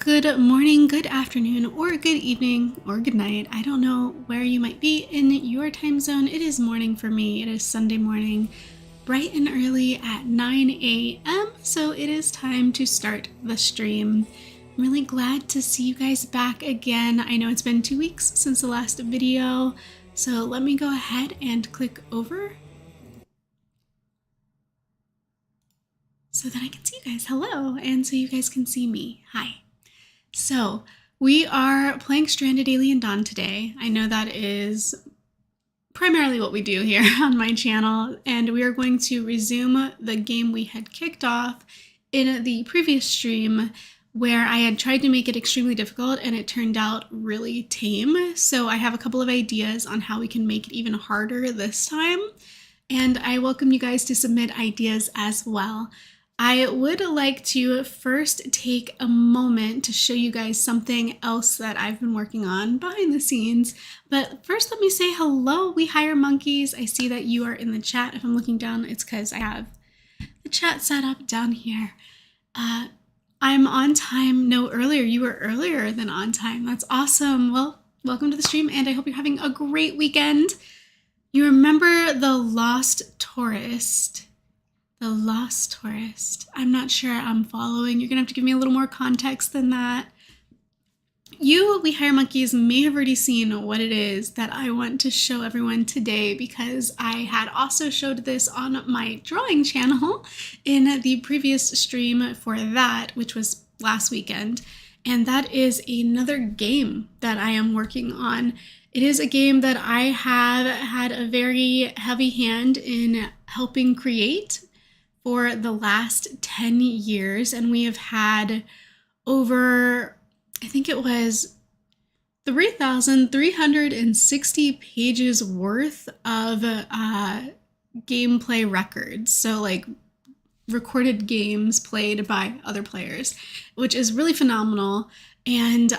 Good morning, good afternoon, or good evening, or good night. I don't know where you might be in your time zone. It is morning for me. It is Sunday morning, bright and early at 9 a.m. So it is time to start the stream. I'm really glad to see you guys back again. I know it's been 2 weeks since the last video. So let me go ahead and click over so that I can see you guys. Hello, and so you guys can see me. Hi. So we are playing Stranded: Alien Dawn today. I know that is primarily what we do here on my channel, and we are going to resume the game we had kicked off in the previous stream where I had tried to make it extremely difficult and it turned out really tame. So I have a couple of ideas on how we can make it even harder this time, and I welcome you guys to submit ideas as well. I would like to first take a moment to show you guys something else that I've been working on behind the scenes. But first, let me say hello, We Hire Monkeys. I see that you are in the chat. If I'm looking down, it's because I have the chat set up down here. I'm on time. No, earlier. You were earlier than on time. That's awesome. Well, welcome to the stream, and I hope you're having a great weekend. You remember the Lost Tourist? The Lost Tourist. I'm not sure I'm following. You're gonna have to give me a little more context than that. You, We Hire Monkeys, may have already seen what it is that I want to show everyone today, because I had also showed this on my drawing channel in the previous stream for that, which was last weekend. And that is another game that I am working on. It is a game that I have had a very heavy hand in helping create for the last 10 years, and we have had over, I think it was 3,360 pages worth of gameplay records. So like recorded games played by other players, which is really phenomenal. And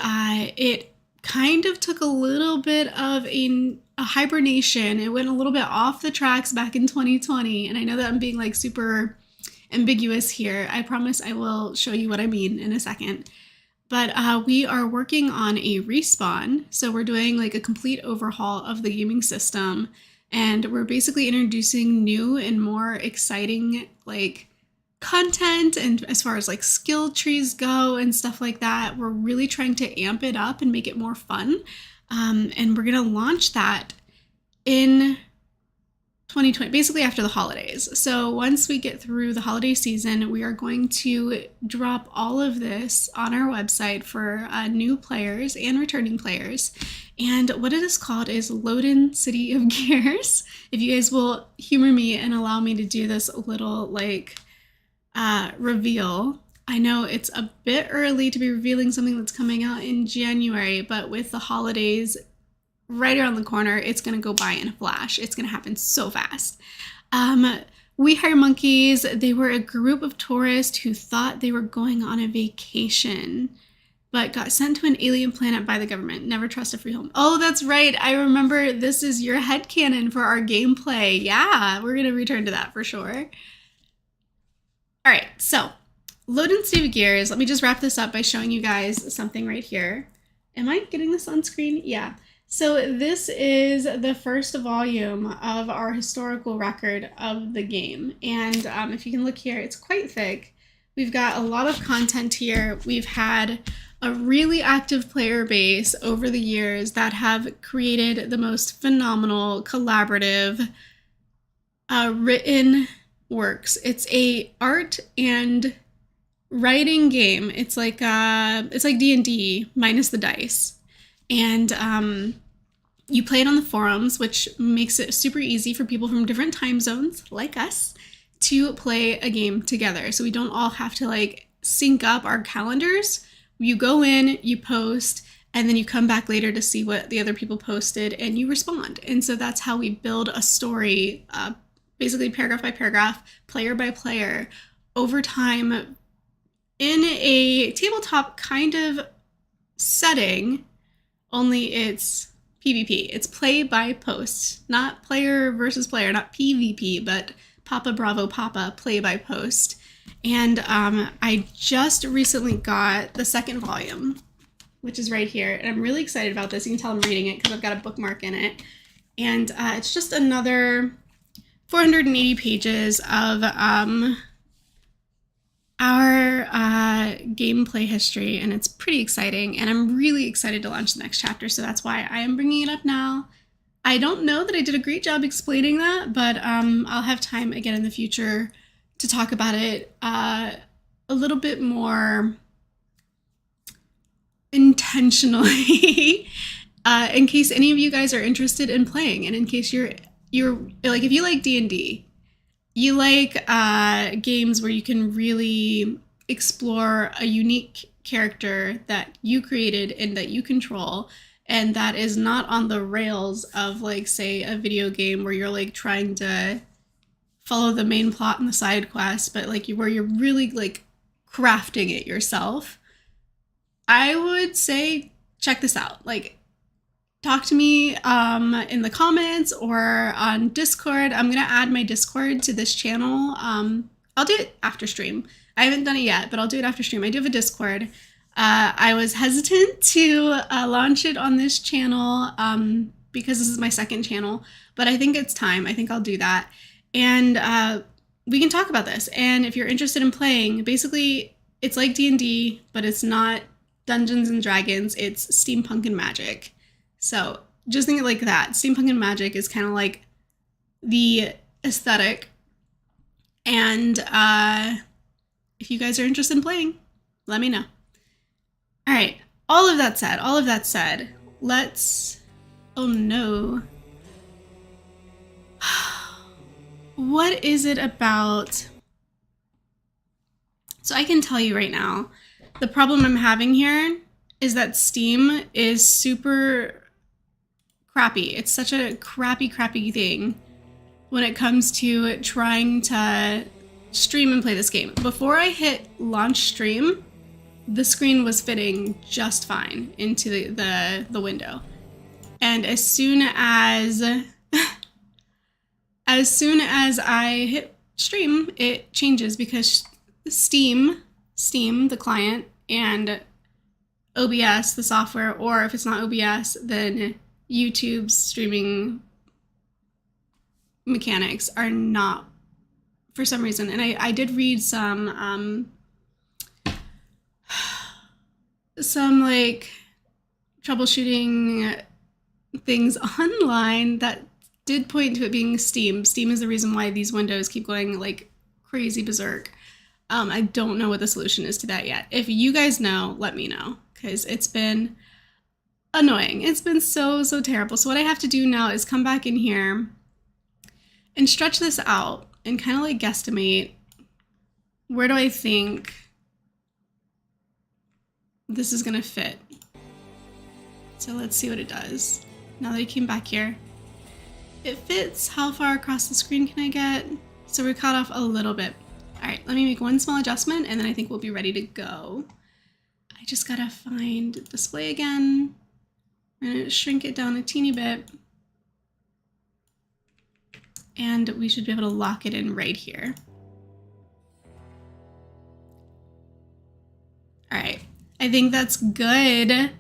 it kind of took a little bit of a hibernation. It went a little bit off the tracks back in 2020. And I know that I'm being like super ambiguous here. I promise I will show you what I mean in a second. But we are working on a respawn. So we're doing like a complete overhaul of the gaming system. And we're basically introducing new and more exciting like content, and as far as like skill trees go and stuff like that, we're really trying to amp it up and make it more fun. And we're gonna launch that in 2020, basically after the holidays. So once we get through the holiday season, we are going to drop all of this on our website for new players and returning players. And what it is called is Loden City of Gears. If you guys will humor me and allow me to do this little like reveal. I know it's a bit early to be revealing something that's coming out in January, but with the holidays right around the corner, it's going to go by in a flash. It's going to happen so fast. We Hire Monkeys, they were a group of tourists who thought they were going on a vacation, but got sent to an alien planet by the government. Never trust a free home. Oh, that's right. I remember this is your headcanon for our gameplay. Yeah, we're going to return to that for sure. All right, so Loden City of Gears. Let me just wrap this up by showing you guys something right here. Am I getting this on screen? Yeah. So this is the first volume of our historical record of the game. And if you can look here, it's quite thick. We've got a lot of content here. We've had a really active player base over the years that have created the most phenomenal collaborative written works. It's a art and writing game. It's like D&D minus the dice. And you play it on the forums, which makes it super easy for people from different time zones like us to play a game together. So we don't all have to like sync up our calendars. You go in, you post, and then you come back later to see what the other people posted and you respond. And so that's how we build a story, basically paragraph by paragraph, player by player, over time in a tabletop kind of setting, only it's PvP. It's play by post, not player versus player, not PvP, but Papa Bravo Papa Play by Post. And I just recently got the second volume, which is right here. And I'm really excited about this. You can tell I'm reading it because I've got a bookmark in it. And it's just another 480 pages of our gameplay history, and it's pretty exciting, and I'm really excited to launch the next chapter, so that's why I am bringing it up now. I don't know that I did a great job explaining that, but I'll have time again in the future to talk about it a little bit more intentionally in case any of you guys are interested in playing, and in case you're like, if you like D&D, you like games where you can really explore a unique character that you created and that you control, and that is not on the rails of, like, say, a video game where you're like trying to follow the main plot and the side quest, but like where you're really like crafting it yourself, I would say check this out. Like, talk to me in the comments or on Discord. I'm gonna add my Discord to this channel. I'll do it after stream. I haven't done it yet, but I'll do it after stream. I do have a Discord. I was hesitant to launch it on this channel because this is my second channel, but I think it's time. I think I'll do that. And we can talk about this. And if you're interested in playing, basically it's like D&D, but it's not Dungeons and Dragons. It's steampunk and magic. So just think of it like that. Steampunk and magic is kind of like the aesthetic. And if you guys are interested in playing, let me know. All right, all of that said, let's, oh no. What is it about? So I can tell you right now, the problem I'm having here is that Steam is super crappy. It's such a crappy thing when it comes to trying to stream and play this game. Before I hit launch stream, the screen was fitting just fine into the window. And as soon as I hit stream, it changes because Steam, the client, and OBS, the software, or if it's not OBS, then YouTube's streaming mechanics are not, for some reason. And I did read some like troubleshooting things online that did point to it being Steam. Steam is the reason why these windows keep going like crazy berserk. I don't know what the solution is to that yet. If you guys know, let me know, because it's been annoying. It's been so terrible. So what I have to do now is come back in here and stretch this out and kind of like guesstimate, where do I think this is gonna fit? So let's see what it does. Now that I came back here, it fits. How far across the screen can I get? So we're cut off a little bit. All right, let me make one small adjustment and then I think we'll be ready to go. I just gotta find display again. I'm gonna shrink it down a teeny bit. And we should be able to lock it in right here. All right, I think that's good.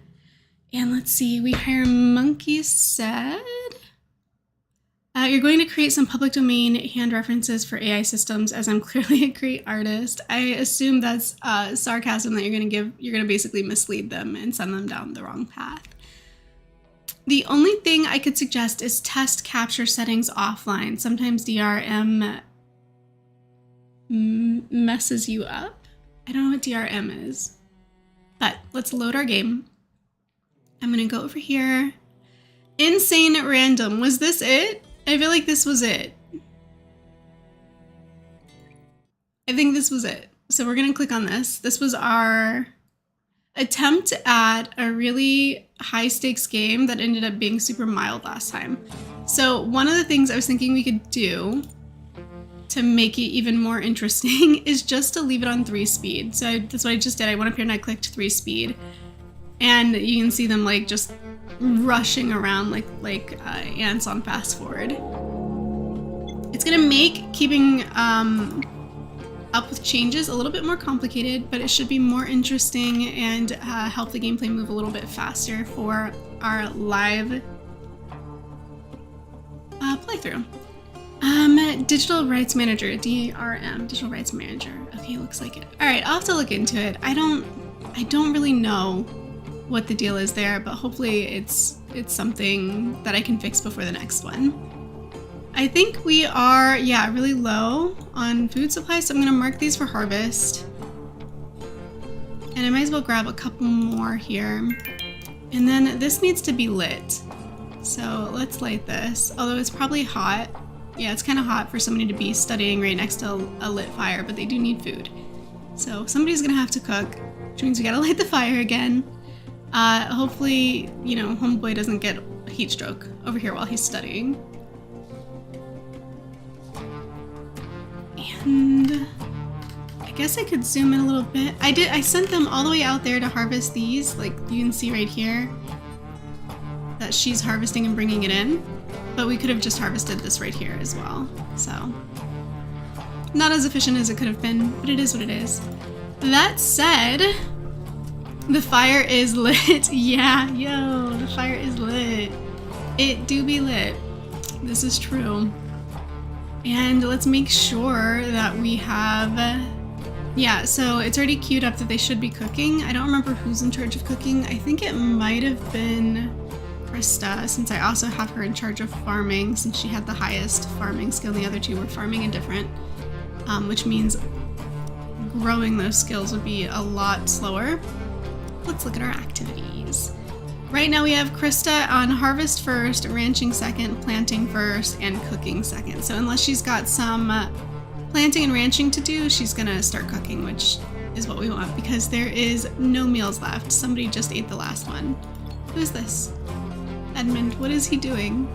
And let's see, We Hire Monkeys said, you're going to create some public domain hand references for AI systems, as I'm clearly a great artist. I assume that's sarcasm, that you're gonna basically mislead them and send them down the wrong path. The only thing I could suggest is test capture settings offline. Sometimes DRM messes you up. I don't know what DRM is, but let's load our game. I'm gonna go over here. Insane random, was this it? I feel like this was it. I think this was it. So we're gonna click on this. This was our attempt at a really high stakes game that ended up being super mild last time. So one of the things I was thinking we could do to make it even more interesting is just to leave it on 3 speed. So that's what I just did. I went up here and I clicked 3 speed, and you can see them like just rushing around like ants on fast forward. It's gonna make keeping up with changes a little bit more complicated, but it should be more interesting and help the gameplay move a little bit faster for our live playthrough. Digital Rights Manager, DRM, Digital Rights Manager. Okay, looks like it. All right, I'll have to look into it. I don't really know what the deal is there, but hopefully it's something that I can fix before the next one. I think we are, yeah, really low on food supplies, so I'm gonna mark these for harvest. And I might as well grab a couple more here. And then this needs to be lit. So let's light this, although it's probably hot. Yeah, it's kind of hot for somebody to be studying right next to a lit fire, but they do need food. So somebody's gonna have to cook, which means we gotta light the fire again. Hopefully, you know, homeboy doesn't get a heat stroke over here while he's studying. And I guess I could zoom in a little bit. I sent them all the way out there to harvest these, like you can see right here, that she's harvesting and bringing it in. But we could have just harvested this right here as well. So, not as efficient as it could have been, but it is what it is. That said, the fire is lit. Yeah, yo, the fire is lit. It do be lit. This is true. And let's make sure that we have, yeah, so it's already queued up that they should be cooking. I don't remember who's in charge of cooking. I think it might have been Krista, since I also have her in charge of farming, since she had the highest farming skill. The other two were farming and different, which means growing those skills would be a lot slower. Let's look at our activities. Right now we have Krista on harvest first, ranching second, planting first, and cooking second. So unless she's got some planting and ranching to do, she's gonna start cooking, which is what we want because there is no meals left. Somebody just ate the last one. Who's this? Edmund, what is he doing?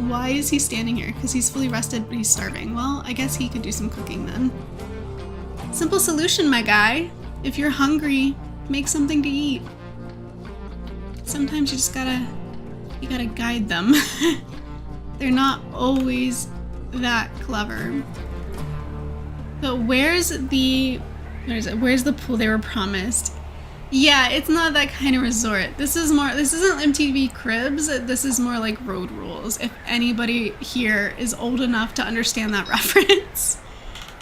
Why is he standing here? Because he's fully rested, but he's starving. Well, I guess he could do some cooking then. Simple solution, my guy. If you're hungry, make something to eat. Sometimes you just gotta guide them. They're not always that clever. But where's the pool they were promised? Yeah, it's not that kind of resort. This isn't MTV Cribs. This is more like Road Rules. If anybody here is old enough to understand that reference.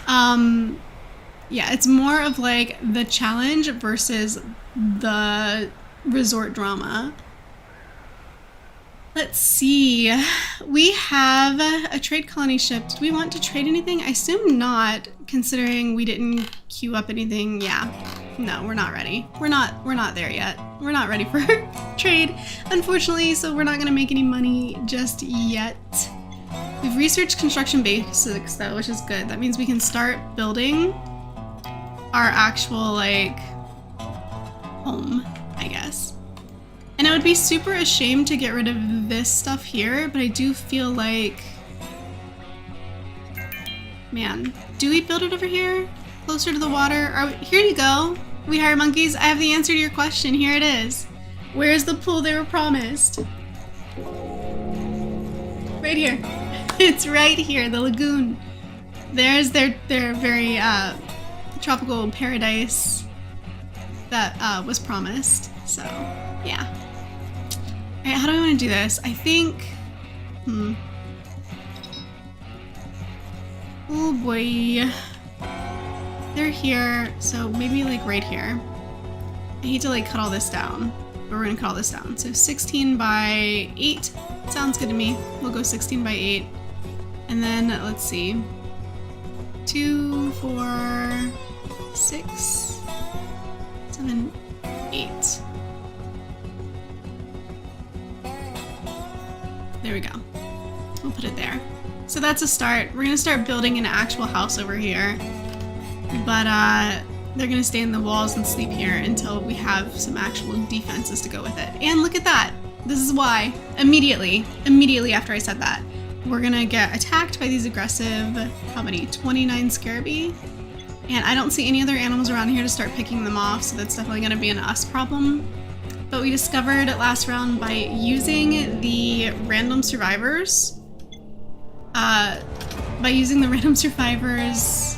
Yeah, it's more of like the challenge versus the resort drama. Let's see. We have a trade colony ship. Do we want to trade anything? I assume not, considering we didn't queue up anything. Yeah. No, we're not ready. We're not there yet. We're not ready for trade, unfortunately, so we're not gonna make any money just yet. We've researched construction basics though, which is good. That means we can start building our actual, like, home, I guess. And I would be super ashamed to get rid of this stuff here, but I do feel like, man, do we build it over here? Closer to the water? Here you go. We hire monkeys. I have the answer to your question. Here it is. Where's the pool they were promised? Right here. It's right here, the lagoon. There's their very tropical paradise that was promised. So, yeah. All right, how do I want to do this? I think, oh boy. They're here, so maybe like right here. I hate to like cut all this down, but we're gonna cut all this down. So 16 by 8 sounds good to me. We'll go 16 by 8. And then let's see. 2, 4, 6, 7, 8. There we go. We'll put it there. So that's a start. We're gonna start building an actual house over here. But they're gonna stay in the walls and sleep here until we have some actual defenses to go with it. And look at that. This is why. Immediately after I said that, we're gonna get attacked by these aggressive, how many? 29 Scarabee? And I don't see any other animals around here to start picking them off, so that's definitely gonna be an us problem. But we discovered last round by using the random survivors, by using the random survivors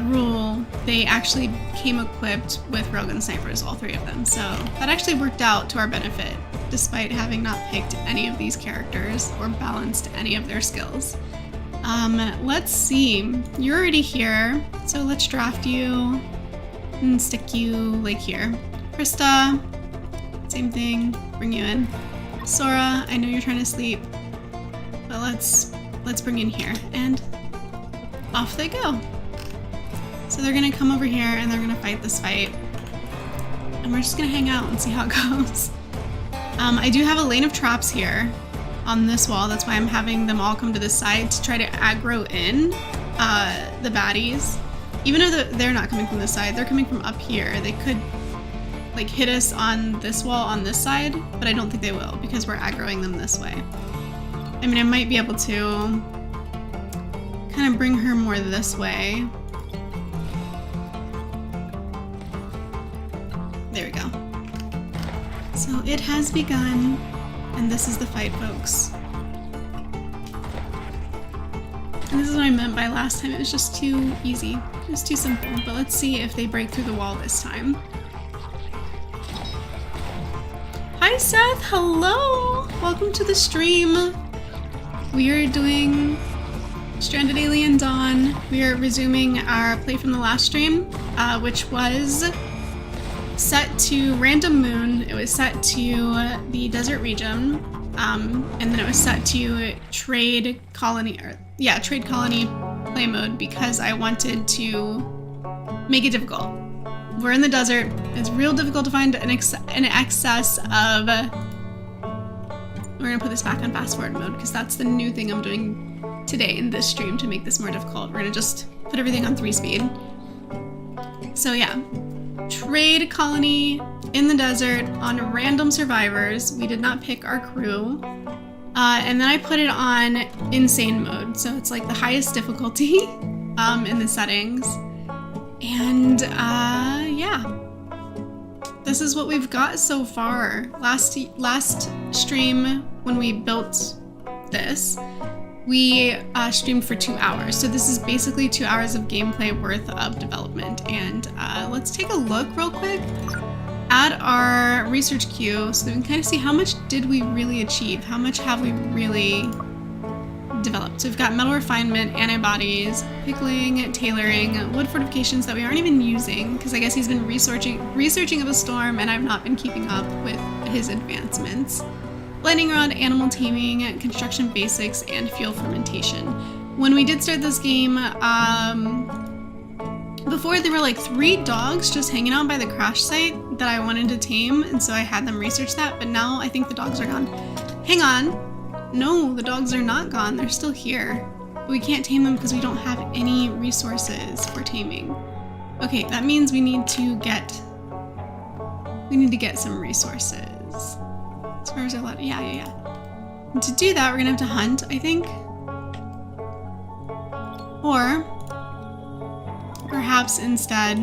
rule, they actually came equipped with railgun snipers, all 3 of them. So that actually worked out to our benefit, despite having not picked any of these characters or balanced any of their skills. Let's see. You're already here, so let's draft you and stick you like here. Krista, same thing, bring you in. Sora, I know you're trying to sleep, but let's bring in here, and off they go. So they're gonna come over here and they're gonna fight this fight, and we're just gonna hang out and see how it goes. I do have a lane of traps here on this wall. That's why I'm having them all come to this side to try to aggro in the baddies. Even though they're not coming from this side, they're coming from up here. They could like hit us on this wall on this side, but I don't think they will because we're aggroing them this way. I mean, I might be able to kind of bring her more this way. There we go. So it has begun, and this is the fight, folks. And this is what I meant by last time. It was just too easy. It was too simple. But let's see if they break through the wall this time. Hi, Seth. Hello. Welcome to the stream. We are doing Stranded Alien Dawn. We are resuming our play from the last stream, which was set to Random Moon. It was set to the desert region, and then it was set to Trade Colony play mode because I wanted to make it difficult. We're in the desert. It's real difficult to find an excess of... We're gonna put this back on fast forward mode because that's the new thing I'm doing today in this stream to make this more difficult. We're gonna just put everything on 3 speed. So yeah. Trade colony in the desert on random survivors. We did not pick our crew. And then I put it on insane mode. So it's like the highest difficulty in the settings. And yeah. This is what we've got so far. Last stream when we built this, we streamed for 2 hours. So this is basically 2 hours of gameplay worth of development. And let's take a look real quick at our research queue so that we can kind of see how much did we really achieve? How much have we really developed? So we've got metal refinement, antibodies, pickling, tailoring, wood fortifications that we aren't even using because I guess he's been researching of a storm and I've not been keeping up with his advancements. Lightning rod, animal taming, construction basics, and fuel fermentation. When we did start this game, before there were like 3 dogs just hanging out by the crash site that I wanted to tame, and so I had them research that, but now I think the dogs are gone. Hang on. No, the dogs are not gone. They're still here. But we can't tame them because we don't have any resources for taming. Okay, that means we need to get some resources. As far as a lot, yeah. And to do that, we're gonna have to hunt, I think. Or perhaps instead,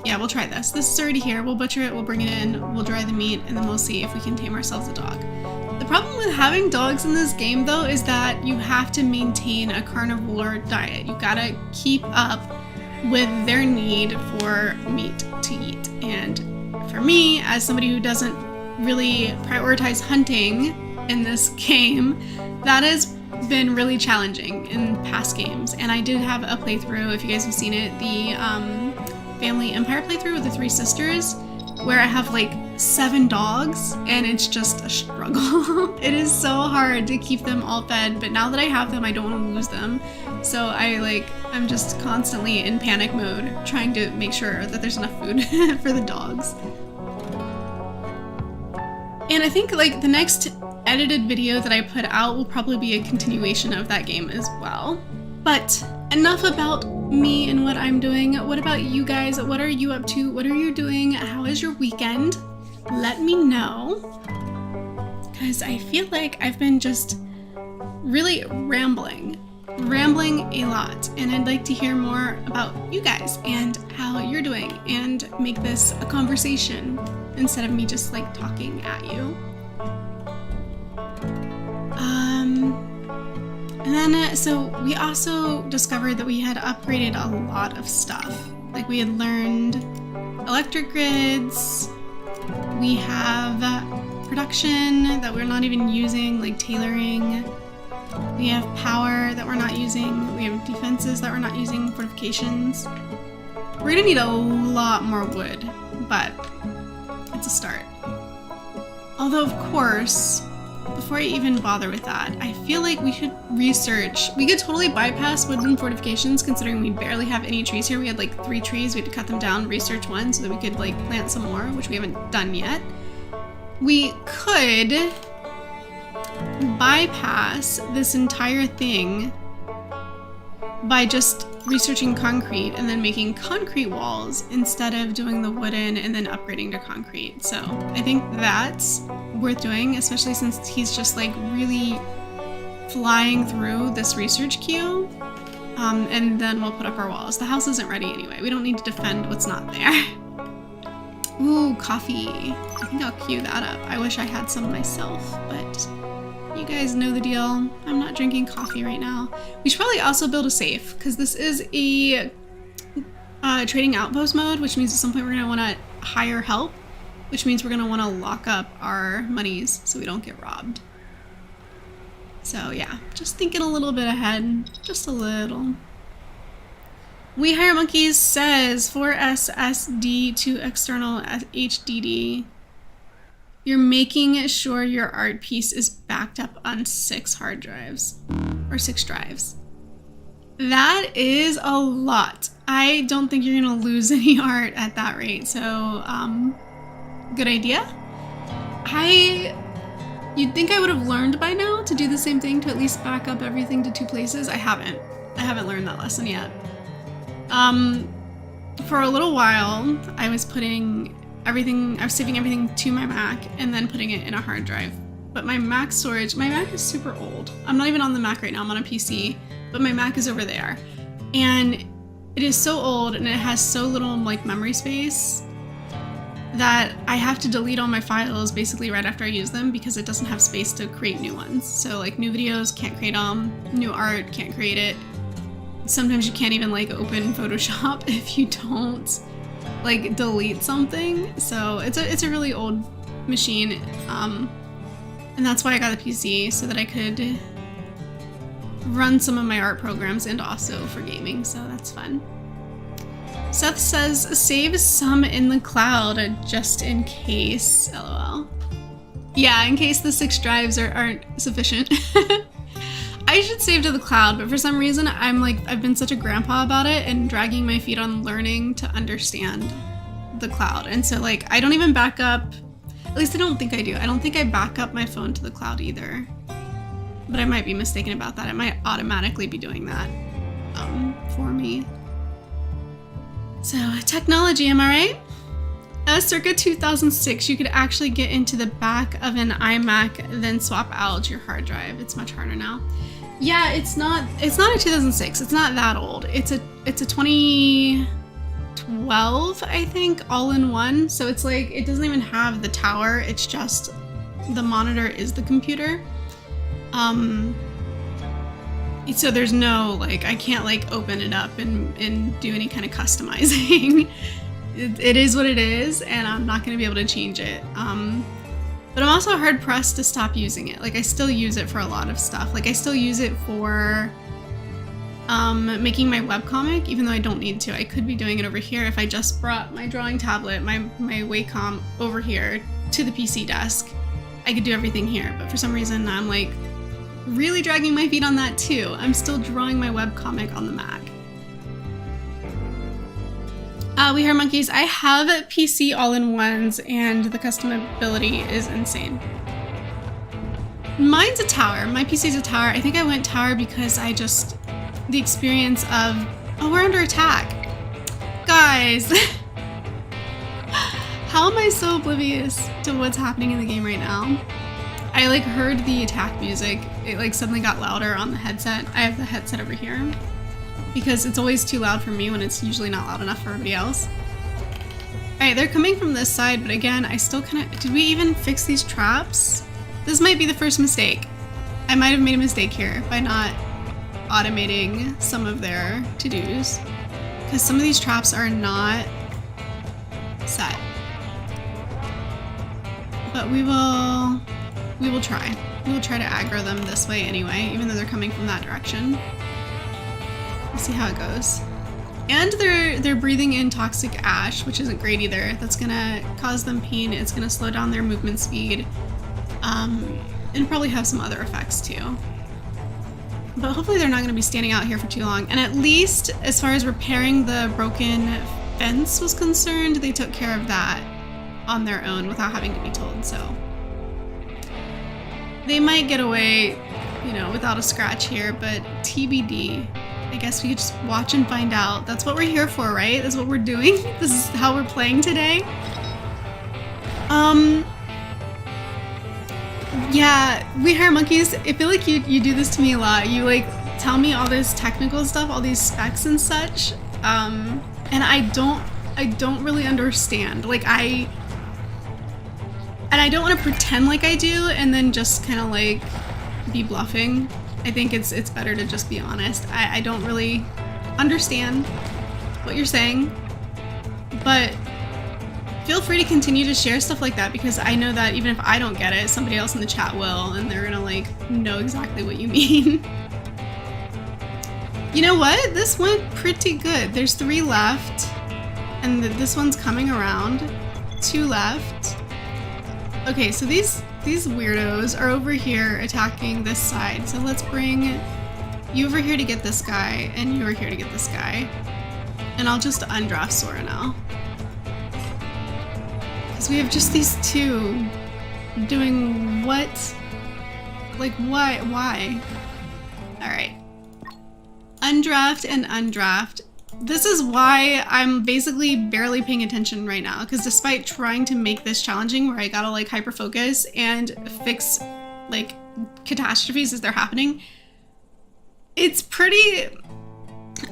yeah, we'll try this. This is already here. We'll butcher it, we'll bring it in, we'll dry the meat, and then we'll see if we can tame ourselves a dog. The problem with having dogs in this game, though, is that you have to maintain a carnivore diet. You gotta keep up with their need for meat to eat. And for me, as somebody who doesn't really prioritize hunting in this game, that has been really challenging in past games. And I did have a playthrough, if you guys have seen it, the Family Empire playthrough with the 3 sisters, where I have like 7 dogs and it's just a struggle. It is so hard to keep them all fed, but now that I have them, I don't want to lose them. So I'm just constantly in panic mode trying to make sure that there's enough food for the dogs. And I think like the next edited video that I put out will probably be a continuation of that game as well. But enough about me and what I'm doing. What about you guys? What are you up to? What are you doing? How is your weekend? Let me know. Because I feel like I've been just really rambling a lot. And I'd like to hear more about you guys and how you're doing and make this a conversation instead of me just like talking at you. And then, so we also discovered that we had upgraded a lot of stuff. Like we had learned electric grids, we have production that we're not even using, like tailoring. We have power that we're not using. We have defenses that we're not using, fortifications. We're gonna need a lot more wood, but it's a start. Although, of course, before I even bother with that, I feel like we should research. We could totally bypass woodland fortifications considering we barely have any trees here. We had like 3 trees, we had to cut them down, research one so that we could like plant some more, which we haven't done yet. We could bypass this entire thing by just researching concrete and then making concrete walls instead of doing the wooden and then upgrading to concrete. So I think that's worth doing, especially since he's just like really flying through this research queue. And then we'll put up our walls. The house isn't ready anyway. We don't need to defend what's not there. Ooh, coffee. I think I'll queue that up. I wish I had some myself, but you guys know the deal. I'm not drinking coffee right now. We should probably also build a safe because this is a trading outpost mode, which means at some point we're gonna want to hire help, which means we're gonna want to lock up our monies so we don't get robbed. So yeah, just thinking a little bit ahead, just a little. We Hire Monkeys says for SSD to external HDD. You're making sure your art piece is backed up on 6 hard drives or 6 drives. That is a lot. I don't think you're gonna lose any art at that rate. So, good idea. You'd think I would have learned by now to do the same thing, to at least back up everything to 2 places. I haven't learned that lesson yet. For a little while, I was saving everything to my Mac and then putting it in a hard drive. But my Mac is super old. I'm not even on the Mac right now, I'm on a PC, but my Mac is over there. And it is so old and it has so little like memory space that I have to delete all my files basically right after I use them because it doesn't have space to create new ones. So like new videos, can't create them, new art, can't create it. Sometimes you can't even like open Photoshop if you don't like delete something. So it's a really old machine, and that's why I got a PC, so that I could run some of my art programs and also for gaming, so that's fun. Seth says save some in the cloud just in case, lol. Yeah, in case the 6 drives aren't sufficient. I should save to the cloud, but for some reason I've been such a grandpa about it and dragging my feet on learning to understand the cloud. And so like I don't even back up, at least I don't think I do. I don't think I back up my phone to the cloud either. But I might be mistaken about that. It might automatically be doing that for me. So technology, am I right? Circa 2006, you could actually get into the back of an iMac, then swap out your hard drive. It's much harder now. Yeah, it's not a 2006. It's not that old. It's a 2012, I think, all-in-one. So it's like it doesn't even have the tower. It's just the monitor is the computer. So there's no like I can't like open it up and do any kind of customizing. It is what it is, and I'm not going to be able to change it. But I'm also hard pressed to stop using it. Like I still use it for a lot of stuff. Like I still use it for making my webcomic, even though I don't need to. I could be doing it over here if I just brought my drawing tablet, my Wacom over here to the PC desk. I could do everything here, but for some reason I'm like really dragging my feet on that too. I'm still drawing my webcomic on the Mac. We Hire Monkeys. I have PC all-in-ones and the customability is insane. Mine's a tower. My PC's a tower. I think I went tower because the experience of, oh, we're under attack. Guys, how am I so oblivious to what's happening in the game right now? I like heard the attack music. It like suddenly got louder on the headset. I have the headset over here because it's always too loud for me when it's usually not loud enough for everybody else. Alright, they're coming from this side, but again, I still kind of... Did we even fix these traps? This might be the first mistake. I might have made a mistake here by not automating some of their to-dos, because some of these traps are not set. But we will try. We will try to aggro them this way anyway, even though they're coming from that direction. We'll see how it goes. And they're breathing in toxic ash, which isn't great either. That's gonna cause them pain. It's gonna slow down their movement speed, and probably have some other effects too. But hopefully they're not gonna be standing out here for too long. And at least as far as repairing the broken fence was concerned, they took care of that on their own without having to be told. So they might get away, you know, without a scratch here, but TBD. I guess we could just watch and find out. That's what we're here for, right? That's what we're doing. This is how we're playing today. Yeah, We Hire Monkeys, I feel like you do this to me a lot. You like tell me all this technical stuff, all these specs and such, and I don't really understand. Like I don't want to pretend like I do and then just kind of like be bluffing. I think it's better to just be honest. I don't really understand what you're saying, but feel free to continue to share stuff like that, because I know that even if I don't get it, somebody else in the chat will, and they're gonna like know exactly what you mean. You know what? This went pretty good. There's 3 left, and this one's coming around. 2 left. Okay, so these weirdos are over here attacking this side. So let's bring you over here to get this guy, and you over here to get this guy. And I'll just undraft Sora now. Because we have just these 2 doing what? Like what? Why? Alright. Undraft and undraft. This is why I'm basically barely paying attention right now, because despite trying to make this challenging where I gotta like hyper focus and fix like catastrophes as they're happening, it's pretty,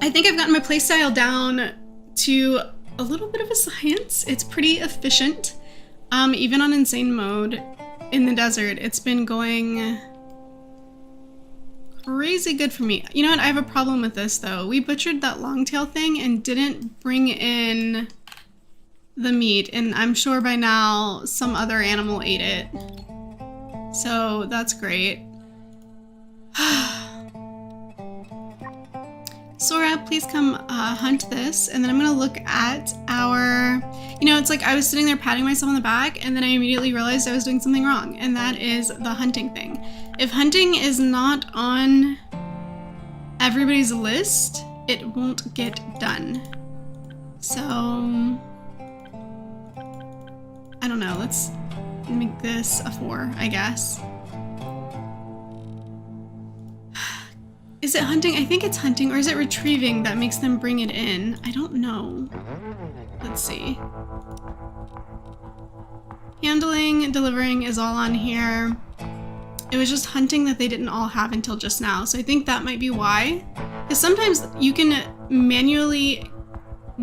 I think I've gotten my playstyle down to a little bit of a science. It's pretty efficient. Even on insane mode in the desert, it's been going crazy good for me. You know what? I have a problem with this though. We butchered that longtail thing and didn't bring in the meat, and I'm sure by now some other animal ate it. So that's great. Sora, please come hunt this, and then I'm gonna look at our, you know, it's like I was sitting there patting myself on the back and then I immediately realized I was doing something wrong, and that is the hunting thing. If hunting is not on everybody's list, it won't get done. So, I don't know, let's make this a 4, I guess. Is it hunting? I think it's hunting, or is it retrieving that makes them bring it in? I don't know. Let's see. Handling, delivering is all on here. It was just hunting that they didn't all have until just now, so I think that might be why. Because sometimes you can manually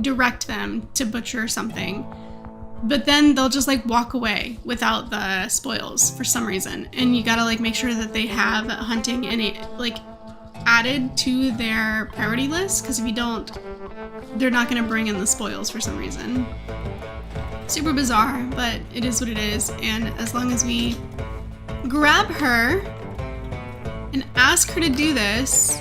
direct them to butcher something, but then they'll just like walk away without the spoils for some reason, and you gotta like make sure that they have hunting in it, like added to their priority list, because if you don't, they're not going to bring in the spoils for some reason. Super bizarre, but it is what it is, and as long as we grab her and ask her to do this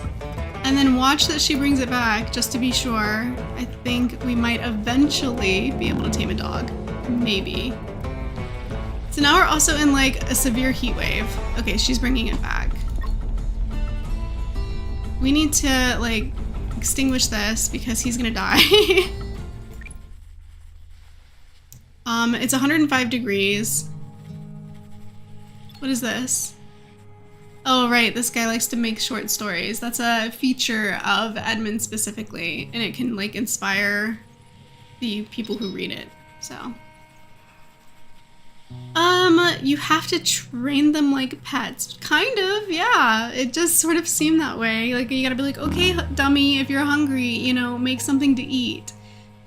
and then watch that she brings it back just to be sure, I think we might eventually be able to tame a dog. Maybe. So now we're also in like a severe heat wave. Okay, she's bringing it back. We need to like extinguish this because he's gonna die. It's 105 degrees. What is this? Oh right, this guy likes to make short stories. That's a feature of Edmund specifically, and it can like inspire the people who read it, so. You have to train them like pets. Kind of, yeah. It just sort of seemed that way. Like, you gotta be like, okay, dummy, if you're hungry, you know, make something to eat.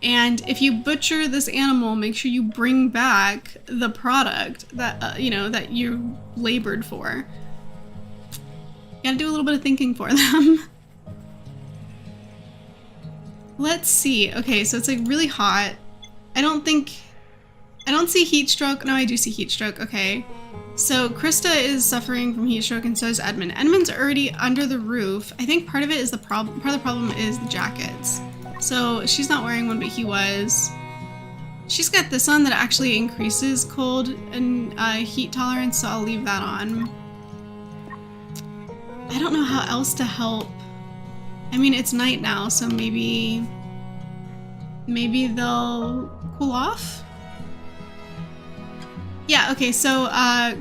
And if you butcher this animal, make sure you bring back the product that, you know, that you labored for. You gotta do a little bit of thinking for them. Let's see. Okay, so it's like really hot. I don't see heat stroke. No, I do see heat stroke. Okay. So Krista is suffering from heat stroke and so is Edmund. Edmund's already under the roof. I think part of it is the problem. Part of the problem is the jackets. So she's not wearing one, but he was. She's got this on that actually increases cold and heat tolerance, so I'll leave that on. I don't know how else to help. I mean, it's night now, so maybe they'll cool off? Yeah, okay, so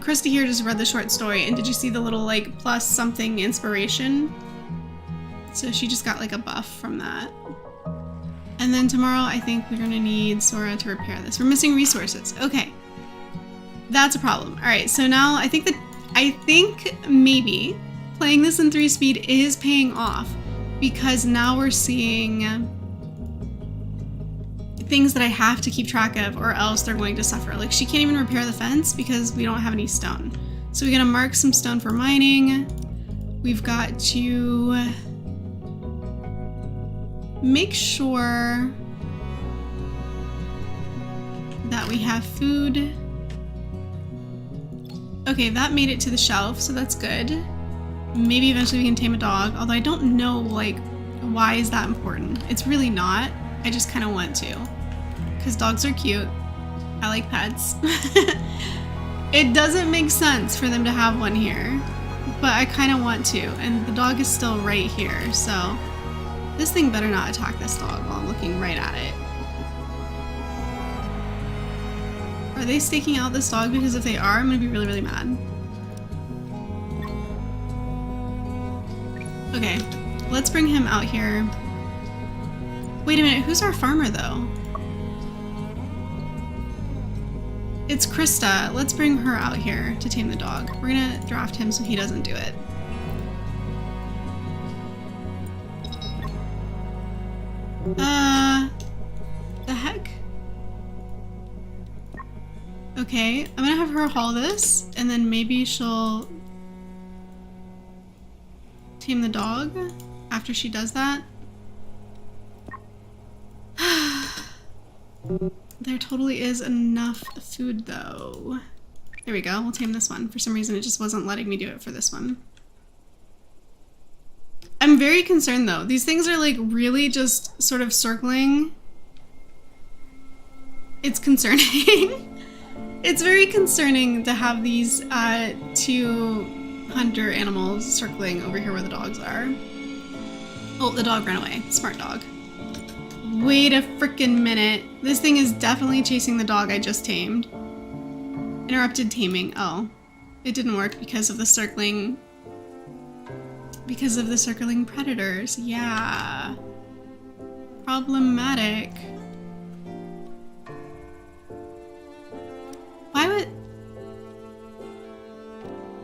Krista here just read the short story, and did you see the little like plus something inspiration? So she just got like a buff from that. And then tomorrow I think we're gonna need Sora to repair this. We're missing resources. Okay. That's a problem. Alright, so now I think maybe playing this in 3 speed is paying off because now we're seeing things that I have to keep track of or else they're going to suffer. Like she can't even repair the fence because we don't have any stone. So we gotta mark some stone for mining. We've got to make sure that we have food. Okay, that made it to the shelf, so that's good. Maybe eventually we can tame a dog, although I don't know, like, why is that important? It's really not. I just kind of want to. Because dogs are cute. I like pets. It doesn't make sense for them to have one here, but I kind of want to, and the dog is still right here, so this thing better not attack this dog while I'm looking right at it. Are they staking out this dog? Because if they are, I'm gonna be really, really mad. Okay, let's bring him out here. Wait a minute, who's our farmer though? It's Krista. Let's bring her out here to tame the dog. We're gonna draft him so he doesn't do it. The heck? Okay, I'm gonna have her haul this, and then maybe she'll tame the dog after she does that. There totally is enough food though. There we go, we'll tame this one. For some reason it just wasn't letting me do it for this one. I'm very concerned though. These things are like really just sort of circling. It's concerning. It's very concerning to have these 2 hunter animals circling over here where the dogs are. Oh, the dog ran away. Smart dog. Wait a freaking minute. This thing is definitely chasing the dog I just tamed. Interrupted taming. Oh. It didn't work because of the circling... Because of the circling predators. Yeah. Problematic.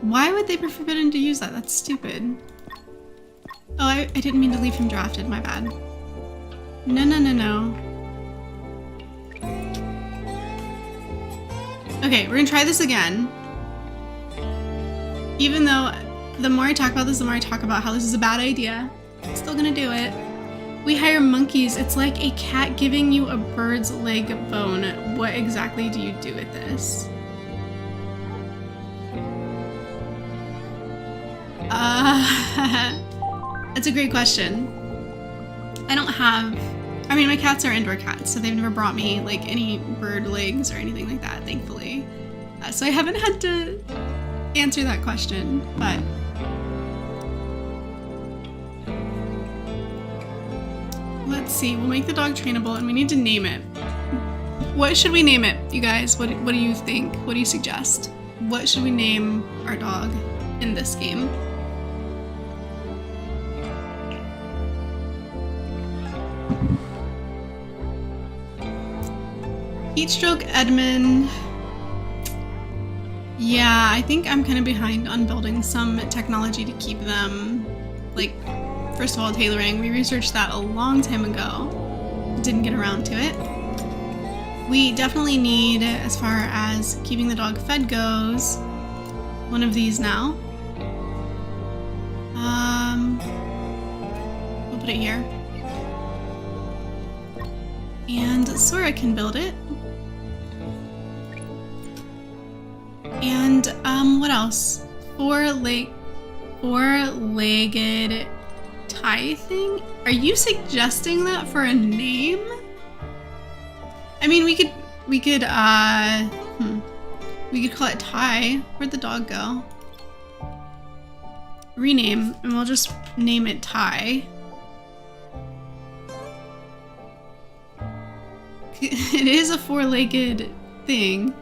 Why would they be forbidden to use that? That's stupid. Oh, I didn't mean to leave him drafted. My bad. No, no, no, no. Okay, we're gonna try this again. Even though the more I talk about this, the more I talk about how this is a bad idea. I'm still gonna do it. We hire monkeys. It's like a cat giving you a bird's leg bone. What exactly do you do with this? That's a great question. I don't have... I mean, my cats are indoor cats, so they've never brought me, like, any bird legs or anything like that, thankfully. So I haven't had to answer that question, but... Let's see, we'll make the dog trainable, and we need to name it. What should we name it, you guys? What do you think? What do you suggest? What should we name our dog in this game? Heatstroke Edmund. Yeah, I think I'm kind of behind on building some technology to keep them, like, first of all, tailoring. We researched that a long time ago. Didn't get around to it. We definitely need, as far as keeping the dog fed goes, one of these now. We'll put it here. And Sora can build it. And what else? Four-legged tie thing? Are you suggesting that for a name? I mean, we could call it Ty. Where'd the dog go? Rename, and we'll just name it Ty. It is a four-legged thing.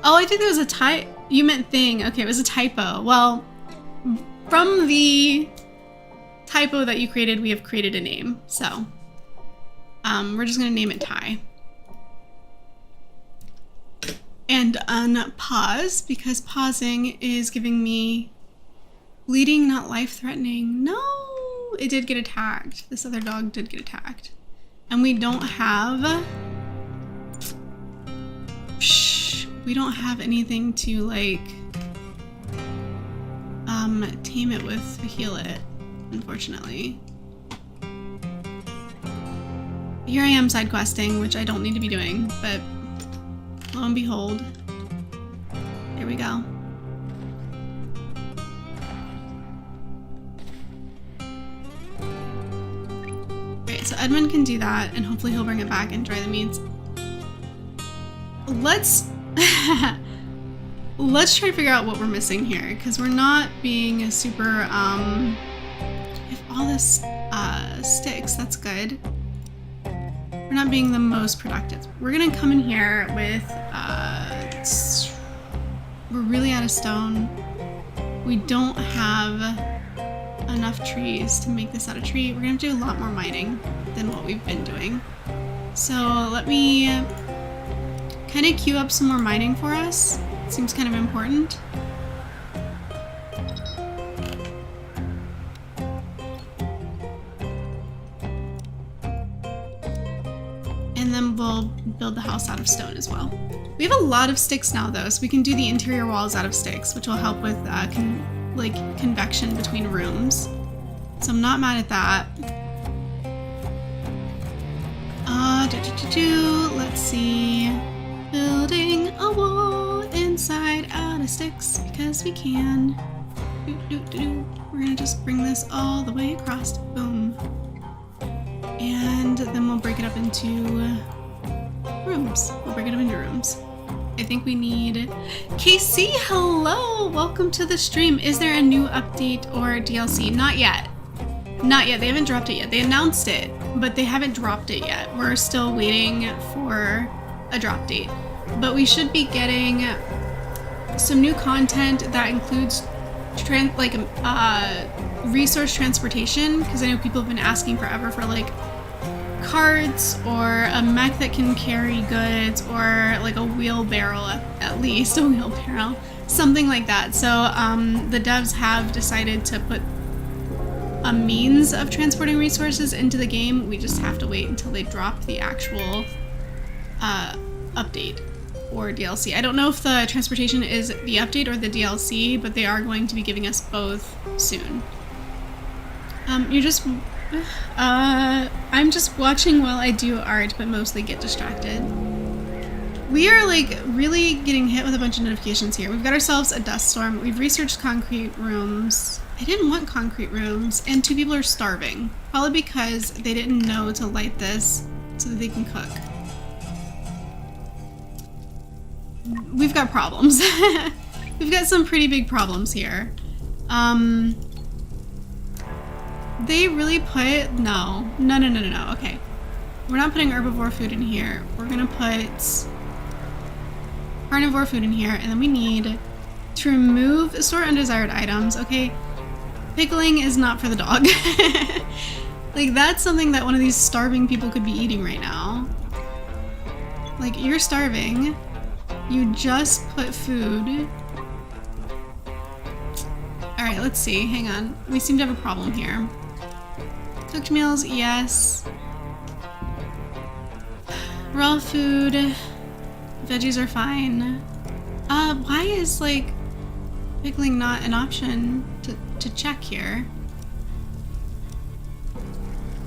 Oh, I think there was a you meant thing. Okay, it was a typo. Well, from the typo that you created, we have created a name. So, we're just gonna name it Ty. And unpause, because pausing is giving me bleeding, not life-threatening. No, it did get attacked. This other dog did get attacked. And we don't have... we don't have anything to, like, tame it with to heal it, unfortunately. Here I am side questing, which I don't need to be doing, but lo and behold, here we go. Alright, so Edmund can do that, and hopefully he'll bring it back and dry the meats. Let's try to figure out what we're missing here, because we're not being super, if all this sticks, that's good. We're not being the most productive. We're gonna come in here with, we're really out of stone. We don't have enough trees to make this out of tree. We're gonna have to do a lot more mining than what we've been doing. So let me kind of queue up some more mining for us. Seems kind of important. And then we'll build the house out of stone as well. We have a lot of sticks now though, so we can do the interior walls out of sticks, which will help with convection between rooms. So I'm not mad at that. Let's see. Building a wall inside out of sticks because we can. We're gonna just bring this all the way across. Boom. And then we'll break it up into rooms. I think we need... KC, hello! Welcome to the stream. Is there a new update or DLC? Not yet. Not yet. They haven't dropped it yet. They announced it, but they haven't dropped it yet. We're still waiting for a drop date. But we should be getting some new content that includes resource transportation, because I know people have been asking forever for like carts or a mech that can carry goods, or like a wheelbarrow, at least a wheelbarrow, something like that. So the devs have decided to put a means of transporting resources into the game. We just have to wait until they drop the actual update or DLC. I don't know if the transportation is the update or the DLC, but they are going to be giving us both soon. I'm just watching while I do art, but mostly get distracted. We are like really getting hit with a bunch of notifications here. We've got ourselves a dust storm. We've researched concrete rooms. I didn't want concrete rooms, and 2 people are starving. Probably because they didn't know to light this so that they can cook. We've got problems. We've got some pretty big problems here. They really put... No. Okay. We're not putting herbivore food in here. We're gonna put carnivore food in here, and then we need to remove store undesired items. Okay. Pickling is not for the dog. Like, that's something that one of these starving people could be eating right now. Like, you're starving. You just put food. Alright, let's see. Hang on. We seem to have a problem here. Cooked meals, yes. Raw food. Veggies are fine. Why is, like, pickling not an option to check here?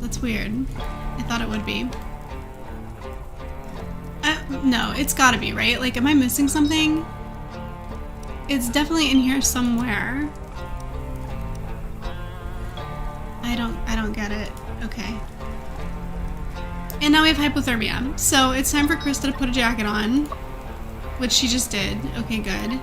That's weird. I thought it would be. No, it's gotta be, right? Like, am I missing something? It's definitely in here somewhere. I don't get it. Okay. And now we have hypothermia. So it's time for Krista to put a jacket on, which she just did. Okay, good.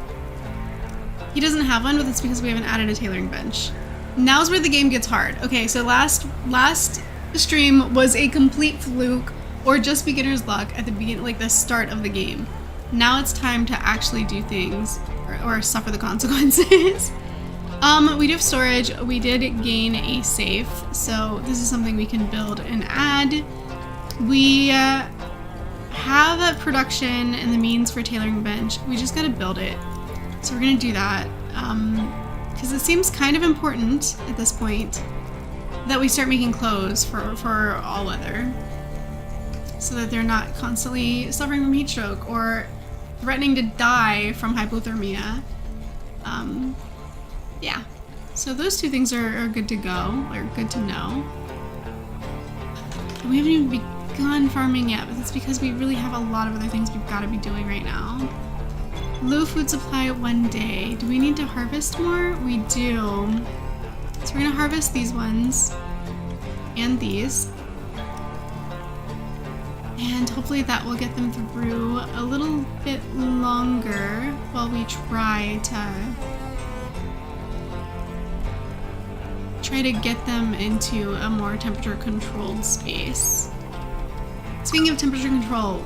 He doesn't have one, but that's because we haven't added a tailoring bench. Now's where the game gets hard. Okay, so last stream was a complete fluke or just beginner's luck at the beginning, like the start of the game. Now it's time to actually do things or suffer the consequences. We do have storage. We did gain a safe, so this is something we can build and add. We have a production and the means for tailoring bench. We just gotta build it. So we're gonna do that. Because it seems kind of important at this point that we start making clothes for all weather. So that they're not constantly suffering from heat stroke or threatening to die from hypothermia. Yeah. So those two things are good to go, or good to know. We haven't even begun farming yet, but that's because we really have a lot of other things we've got to be doing right now. Low food supply 1 day. Do we need to harvest more? We do. So we're gonna harvest these ones and these. And hopefully that will get them through a little bit longer while we try to get them into a more temperature controlled space. Speaking of temperature control,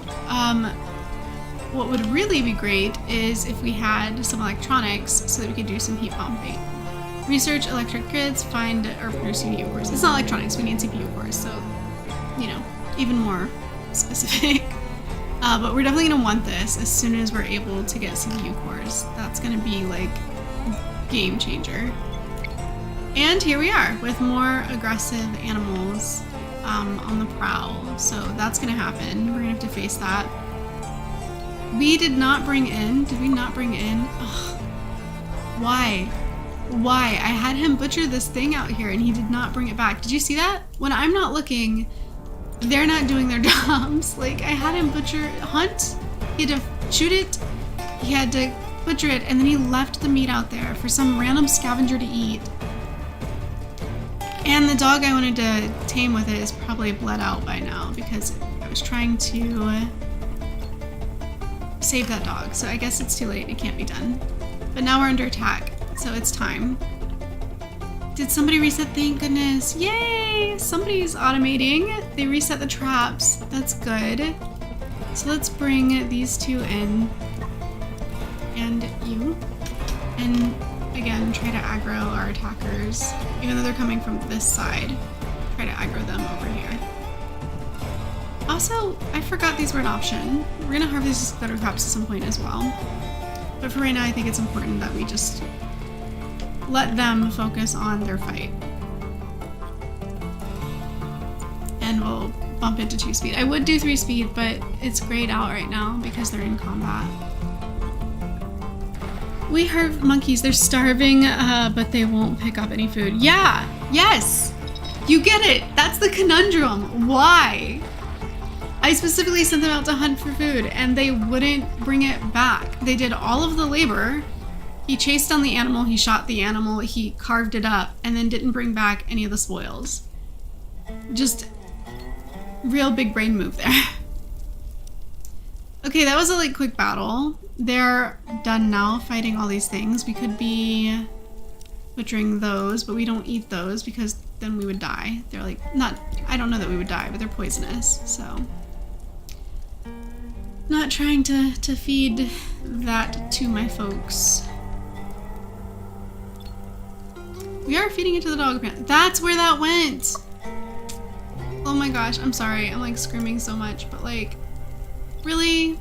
what would really be great is if we had some electronics so that we could do some heat pumping. Research electric grids, find or produce CPU cores. It's not electronics, we need CPU cores, so, you know, even more specific. But we're definitely gonna want this as soon as we're able to get CPU cores. That's gonna be like game changer. And here we are with more aggressive animals on the prowl. So that's gonna happen. We're gonna have to face that. We did not bring in, did we not bring in? Ugh. Why? Why? I had him butcher this thing out here and he did not bring it back. Did you see that? When I'm not looking, they're not doing their jobs. Like, I had him hunt, he had to shoot it, he had to butcher it, and then he left the meat out there for some random scavenger to eat. And the dog I wanted to tame with it is probably bled out by now because I was trying to save that dog. So I guess it's too late, it can't be done. But now we're under attack, so it's time. Did somebody reset? Thank goodness. Yay! Somebody's automating. They reset the traps. That's good. So let's bring these two in. And you. And again, try to aggro our attackers. Even though they're coming from this side, try to aggro them over here. Also, I forgot these were an option. We're gonna harvest better crops at some point as well. But for right now, I think it's important that we just let them focus on their fight. And we'll bump it to 2 speed. I would do 3 speed, but it's grayed out right now because they're in combat. We heard monkeys, they're starving, but they won't pick up any food. Yeah, yes, you get it. That's the conundrum. Why? I specifically sent them out to hunt for food and they wouldn't bring it back. They did all of the labor. He chased down the animal, he shot the animal, he carved it up, and then didn't bring back any of the spoils. Just real big brain move there. Okay, that was a like quick battle. They're done now fighting all these things. We could be butchering those, but we don't eat those because then we would die. They're like, I don't know that we would die, but they're poisonous, so. Not trying to feed that to my folks. We are feeding it to the dog. That's where that went. Oh my gosh, I'm sorry. I'm like screaming so much, but like, really?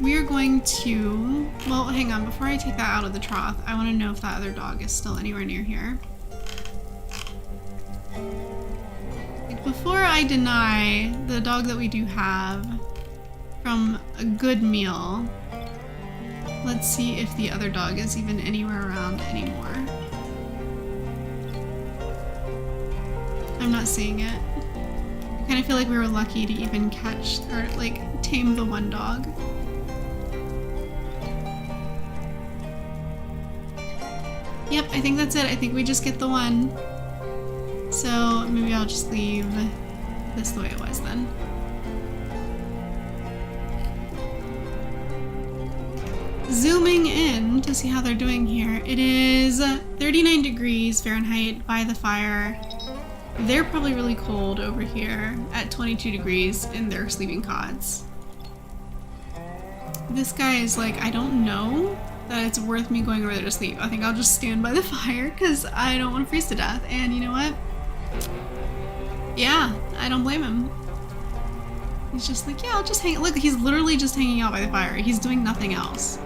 We are going to, well, hang on. Before I take that out of the trough, I want to know if that other dog is still anywhere near here. Like, before I deny the dog that we do have from a good meal, let's see if the other dog is even anywhere around anymore. I'm not seeing it. kind of feel like we were lucky to even catch or like tame the one dog. Yep, I think that's it. I think we just get the one. So maybe I'll just leave this the way it was then. Zooming in to see how they're doing here. It is 39 degrees Fahrenheit by the fire. They're probably really cold over here at 22 degrees in their sleeping cots. This guy is like, I don't know that it's worth me going over there to sleep. I think I'll just stand by the fire because I don't want to freeze to death. And you know what? Yeah, I don't blame him. He's just like, yeah, I'll just hang. Look, he's literally just hanging out by the fire. He's doing nothing else.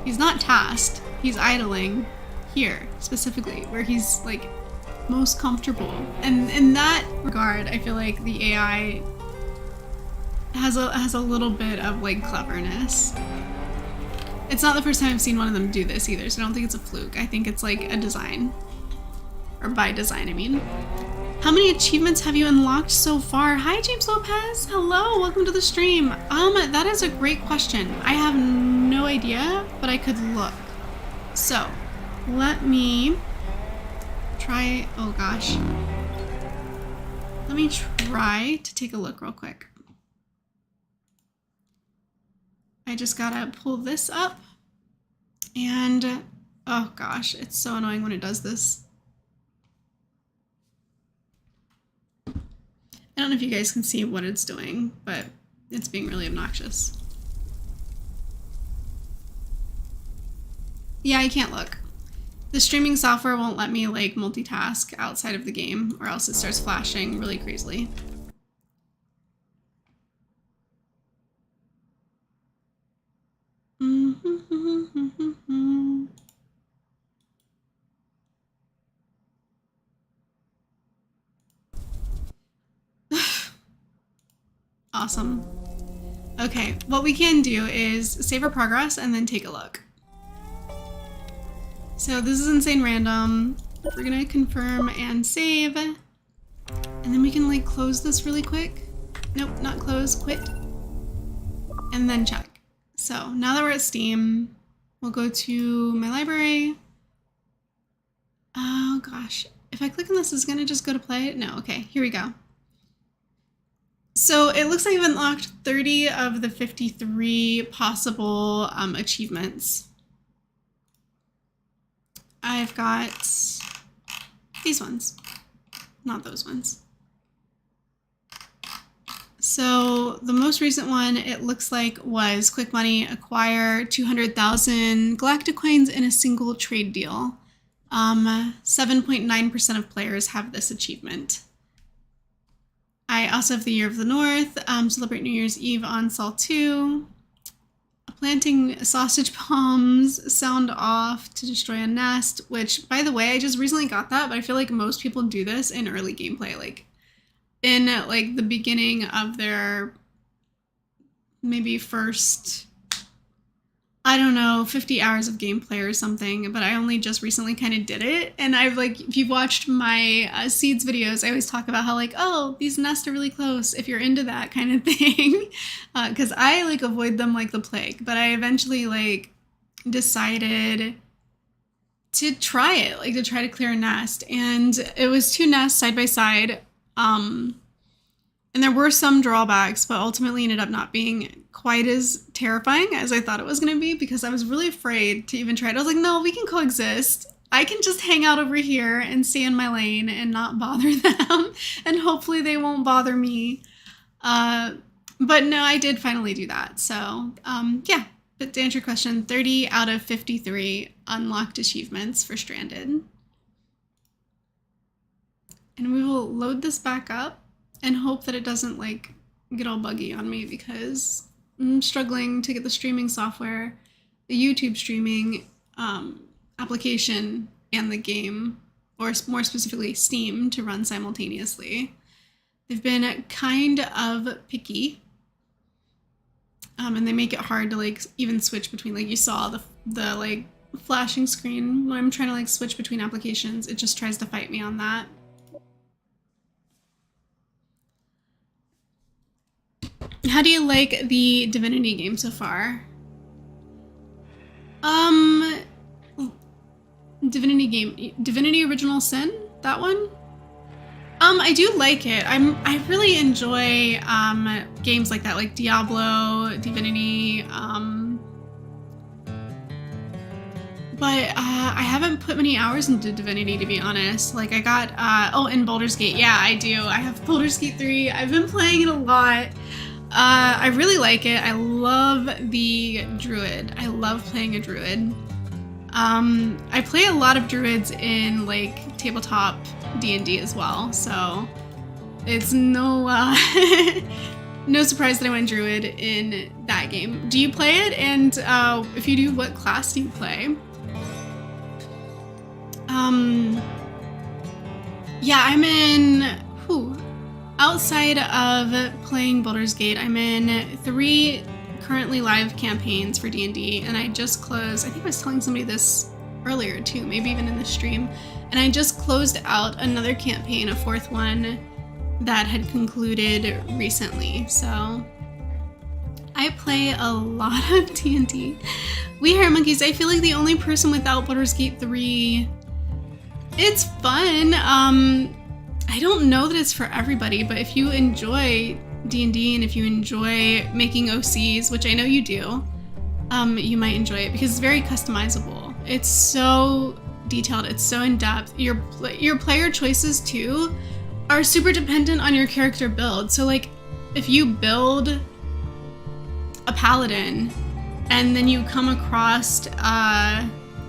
He's not tasked. He's idling here specifically where he's like most comfortable. And in that regard, I feel like the AI has a little bit of like cleverness. It's not the first time I've seen one of them do this either, so I don't think it's a fluke. I think it's like a design. Or by design, I mean. How many achievements have you unlocked so far? Hi, James Lopez. Hello, welcome to the stream. That is a great question. I have no idea, but I could look. So, let me try, oh gosh. Let me try to take a look real quick. I just gotta pull this up and, oh gosh, it's so annoying when it does this. I don't know if you guys can see what it's doing, but it's being really obnoxious. Yeah, I can't look. The streaming software won't let me like multitask outside of the game or else it starts flashing really crazily. Awesome. Okay, what we can do is save our progress and then take a look. So this is insane random. We're gonna confirm and save. And then we can like close this really quick. Nope, not close, quit. And then check. So now that we're at Steam, we'll go to my library. Oh gosh, if I click on this, is it gonna just go to play? No, okay, here we go. So it looks like I've unlocked 30 of the 53 possible achievements. I've got these ones, not those ones. So the most recent one, it looks like, was Quick Money, acquire 200,000 Galactic Coins in a single trade deal. 7.9% of players have this achievement. I also have the Year of the North, celebrate New Year's Eve on Sol 2, planting sausage bombs, sound off to destroy a nest, which, by the way, I just recently got that, but I feel like most people do this in early gameplay, like in like the beginning of their maybe first, I don't know, 50 hours of gameplay or something, but I only just recently kind of did it. And I've like, if you've watched my seeds videos, I always talk about how like, oh, these nests are really close if you're into that kind of thing. Because I like avoid them like the plague, but I eventually like decided to try it, like to try to clear a nest. And it was 2 nests side by side. And there were some drawbacks, but ultimately ended up not being quite as terrifying as I thought it was going to be because I was really afraid to even try it. I was like, no, we can coexist. I can just hang out over here and stay in my lane and not bother them. And hopefully they won't bother me. But no, I did finally do that. So yeah, but to answer your question, 30 out of 53 unlocked achievements for Stranded. And we will load this back up and hope that it doesn't like get all buggy on me because I'm struggling to get the streaming software, the YouTube streaming application, and the game, or more specifically Steam, to run simultaneously. They've been kind of picky, and they make it hard to like even switch between, like you saw the like flashing screen when I'm trying to like switch between applications. It just tries to fight me on that. How do you like the Divinity game so far? Divinity game, Divinity Original Sin, that one? I do like it. I really enjoy games like that, like Diablo, Divinity, but I haven't put many hours into Divinity, to be honest. Like I got, and Baldur's Gate. Yeah, I do. I have Baldur's Gate 3. I've been playing it a lot. I really like it. I love the druid. I love playing a druid. I play a lot of druids in like tabletop D&D as well, so it's no no surprise that I went druid in that game. Do you play it? And if you do, what class do you play? Yeah, I'm in, outside of playing Baldur's Gate, I'm in 3 currently live campaigns for D&D, and I just closed, I think I was telling somebody this earlier too, maybe even in the stream, and I just closed out another campaign, a 4th one that had concluded recently, so I play a lot of D&D. We Hair Monkeys, I feel like the only person without Baldur's Gate 3. It's fun. I don't know that it's for everybody, but if you enjoy D&D and if you enjoy making OCs, which I know you do, you might enjoy it because it's very customizable. It's so detailed. It's so in-depth. Your player choices too are super dependent on your character build. So like if you build a paladin and then you come across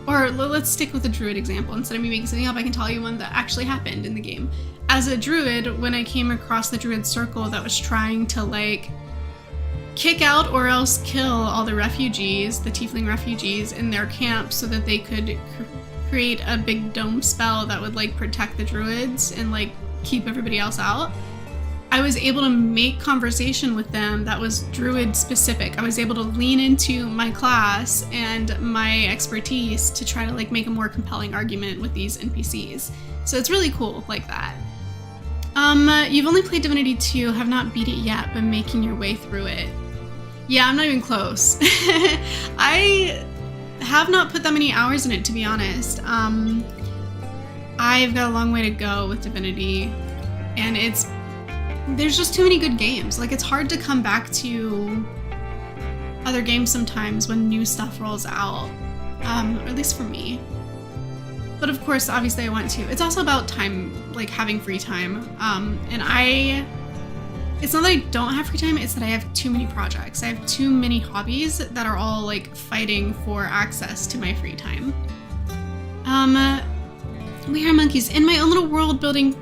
or let's stick with the druid example. Instead of me making something up, I can tell you one that actually happened in the game. As a druid, when I came across the druid circle that was trying to like kick out or else kill all the refugees, the tiefling refugees in their camp so that they could create a big dome spell that would like protect the druids and like keep everybody else out, I was able to make conversation with them that was druid specific. I was able to lean into my class and my expertise to try to like make a more compelling argument with these NPCs. So it's really cool like that. You've only played Divinity 2, have not beat it yet, but making your way through it. Yeah, I'm not even close. I have not put that many hours in it, to be honest. I've got a long way to go with Divinity, and there's just too many good games. Like, it's hard to come back to other games sometimes when new stuff rolls out, or at least for me. But of course, obviously I want to. It's also about time, like having free time. And it's not that I don't have free time, it's that I have too many projects. I have too many hobbies that are all like fighting for access to my free time. We Are Monkeys. In my own little world building,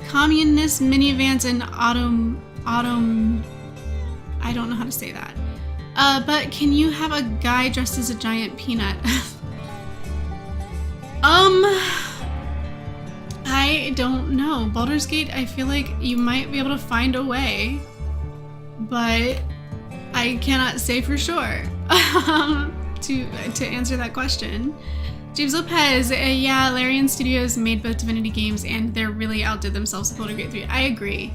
communist minivans and autumn, I don't know how to say that. But can you have a guy dressed as a giant peanut? I don't know. Baldur's Gate, I feel like you might be able to find a way, but I cannot say for sure to answer that question. James Lopez, yeah, Larian Studios made both Divinity games and they really outdid themselves with Baldur's Gate 3. I agree.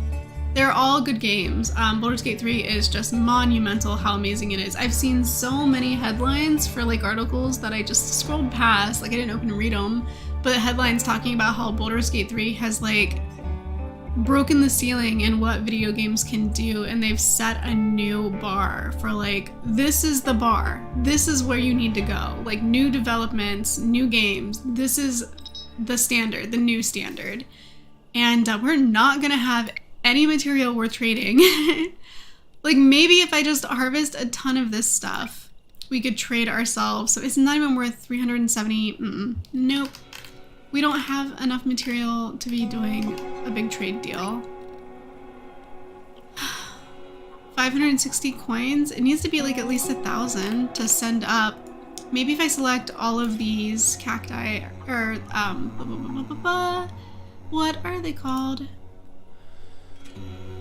They're all good games. Baldur's Gate 3 is just monumental how amazing it is. I've seen so many headlines for like articles that I just scrolled past, like I didn't open and read them, but headlines talking about how Baldur's Gate 3 has like broken the ceiling in what video games can do, and they've set a new bar for like, this is the bar. This is where you need to go. Like new developments, new games. This is the standard, the new standard. And we're not gonna have any material worth trading. Like maybe if I just harvest a ton of this stuff, we could trade ourselves. So it's not even worth 370. Nope. We don't have enough material to be doing a big trade deal. 560 coins. It needs to be like at least 1,000 to send up. Maybe if I select all of these cacti, or what are they called?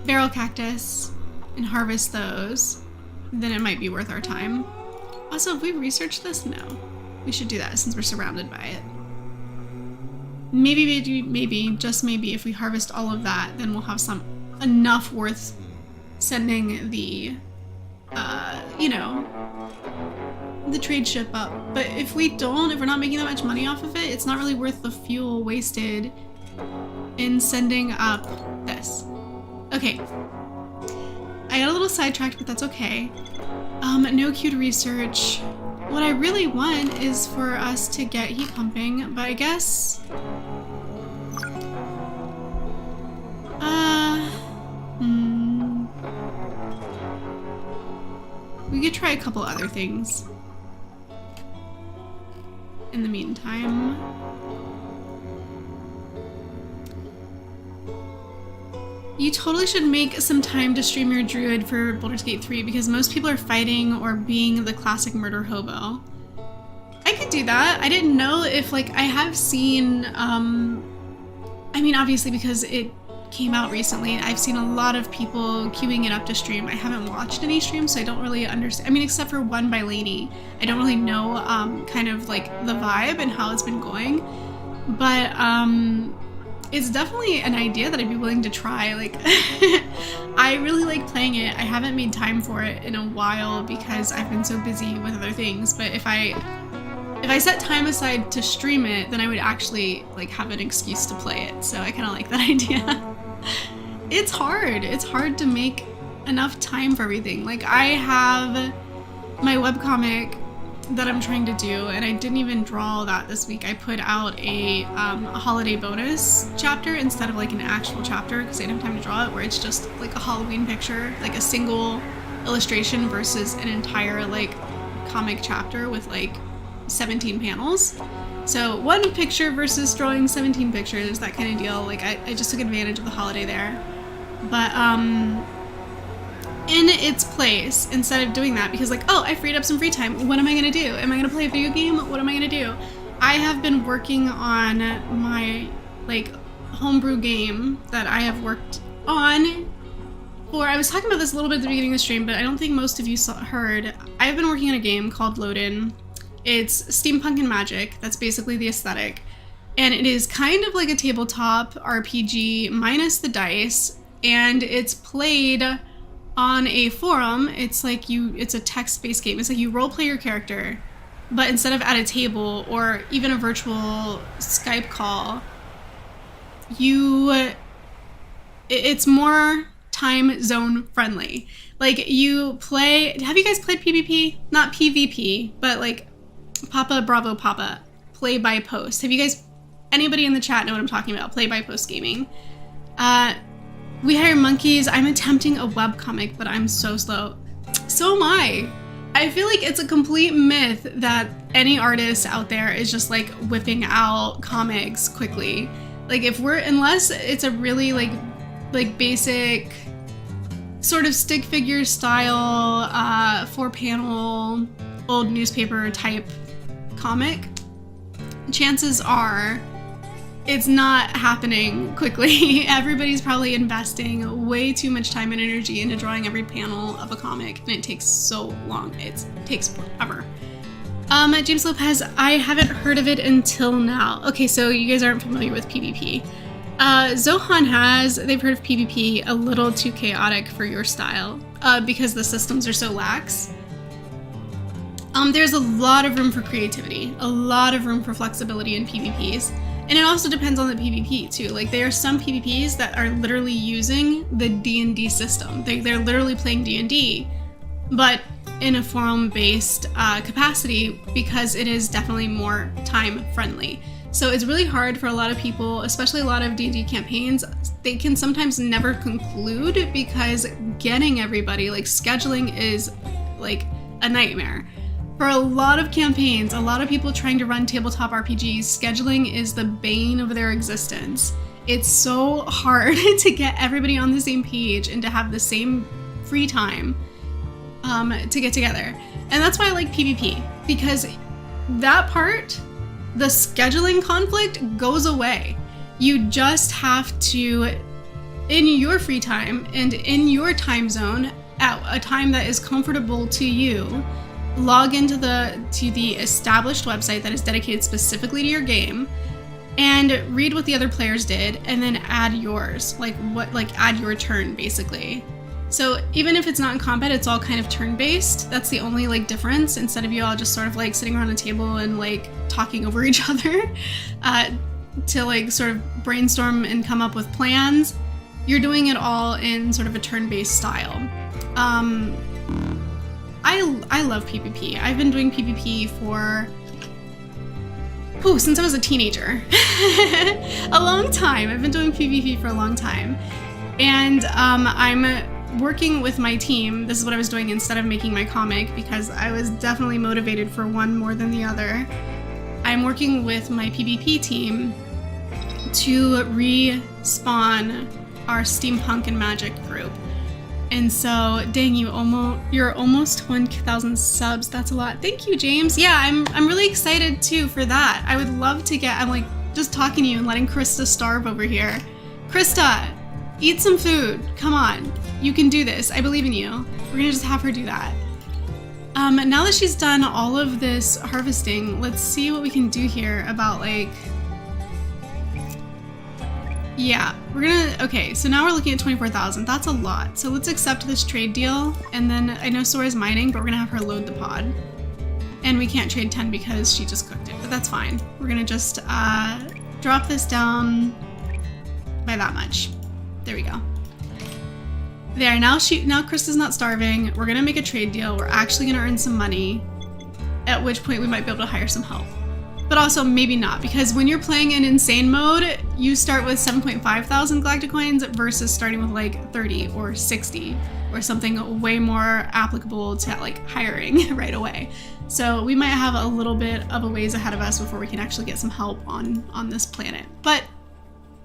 Barrel cactus, and harvest those, then it might be worth our time. Also, have we researched this? No. We should do that since we're surrounded by it. Maybe, just maybe, if we harvest all of that, then we'll have enough worth sending the, the trade ship up. But if we're not making that much money off of it, it's not really worth the fuel wasted in sending up this. Okay. I got a little sidetracked, but that's okay. No queued research. What I really want is for us to get heat pumping, but I guess... we could try a couple other things in the meantime. You totally should make some time to stream your druid for Baldur's Gate 3 because most people are fighting or being the classic murder hobo. I could do that. I didn't know if, like, I have seen, I mean, obviously because it came out recently, I've seen a lot of people queuing it up to stream. I haven't watched any streams, so I don't really understand. I mean, except for one by Lainey. I don't really know, kind of, like, the vibe and how it's been going. But, it's definitely an idea that I'd be willing to try. Like, I really like playing it. I haven't made time for it in a while because I've been so busy with other things. But if I set time aside to stream it, then I would actually like have an excuse to play it. So I kind of like that idea. It's hard. It's hard to make enough time for everything. Like, I have my webcomic that I'm trying to do, and I didn't even draw that this week. I put out a holiday bonus chapter instead of like an actual chapter because I didn't have time to draw it, where it's just like a Halloween picture, like a single illustration versus an entire like comic chapter with like 17 panels. So one picture versus drawing 17 pictures, that kind of deal. Like, I just took advantage of the holiday there. But in its place, instead of doing that, because like, oh, I freed up some free time, what am I gonna do? Am I gonna play a video game? What am I gonna do? I have been working on my like homebrew game that I have worked on for, I was talking about this a little bit at the beginning of the stream, but I don't think most of you heard. I've been working on a game called Load-In. It's steampunk and magic. That's basically the aesthetic. And it is kind of like a tabletop RPG minus the dice, and it's played on a forum. It's like it's a text-based game. It's like you role play your character, but instead of at a table or even a virtual Skype call, it's more time zone friendly. Like, you play, have you guys played PvP? Not PvP, but like Papa Bravo Papa, play by post. Have you guys, anybody in the chat know what I'm talking about? Play by post gaming. We Hire Monkeys. I'm attempting a webcomic, but I'm so slow. So am I. I feel like it's a complete myth that any artist out there is just like whipping out comics quickly. Like, unless it's a really like basic sort of stick figure style, 4-panel old newspaper type comic, chances are it's not happening quickly. Everybody's probably investing way too much time and energy into drawing every panel of a comic, and it takes so long. It takes forever. James Lopez, I haven't heard of it until now. Okay, so you guys aren't familiar with PvP. Zohan they've heard of PvP, a little too chaotic for your style, because the systems are so lax. There's a lot of room for creativity, a lot of room for flexibility in PvPs. And it also depends on the PvP too. Like, there are some PvPs that are literally using the D&D system. They're literally playing D&D, but in a forum-based capacity, because it is definitely more time-friendly. So it's really hard for a lot of people, especially a lot of D&D campaigns. They can sometimes never conclude because getting everybody, like, scheduling is like a nightmare. For a lot of campaigns, a lot of people trying to run tabletop RPGs, scheduling is the bane of their existence. It's so hard to get everybody on the same page and to have the same free time to get together. And that's why I like PvP, because that part, the scheduling conflict, goes away. You just have to, in your free time and in your time zone, at a time that is comfortable to you, log into the established website that is dedicated specifically to your game, and read what the other players did, and then add yours. Add your turn, basically. So even if it's not in combat, it's all kind of turn-based. That's the only like difference. Instead of you all just sort of like sitting around a table and like talking over each other to like sort of brainstorm and come up with plans, you're doing it all in sort of a turn-based style. I love PvP. I've been doing PvP for since I was a teenager. A long time. I've been doing PvP for a long time. And I'm working with my team. This is what I was doing instead of making my comic, because I was definitely motivated for one more than the other. I'm working with my PvP team to respawn our steampunk and magic group. And so, dang, you're almost 1,000 subs. That's a lot. Thank you, James. Yeah, I'm really excited too for that. I would love to I'm like just talking to you and letting Krista starve over here. Krista, eat some food. Come on, you can do this. I believe in you. We're gonna just have her do that. Now that she's done all of this harvesting, let's see what we can do here about like. Yeah, okay, so now we're looking at 24,000. That's a lot. So let's accept this trade deal. And then I know Sora's mining, but we're gonna have her load the pod. And we can't trade 10 because she just cooked it, but that's fine. We're gonna just drop this down by that much. There we go. There, now Krista's not starving. We're gonna make a trade deal. We're actually gonna earn some money, at which point we might be able to hire some help. But also maybe not, because when you're playing in insane mode, you start with 7,500 galactic coins versus starting with like 30 or 60 or something way more applicable to like hiring right away. So we might have a little bit of a ways ahead of us before we can actually get some help on this planet. But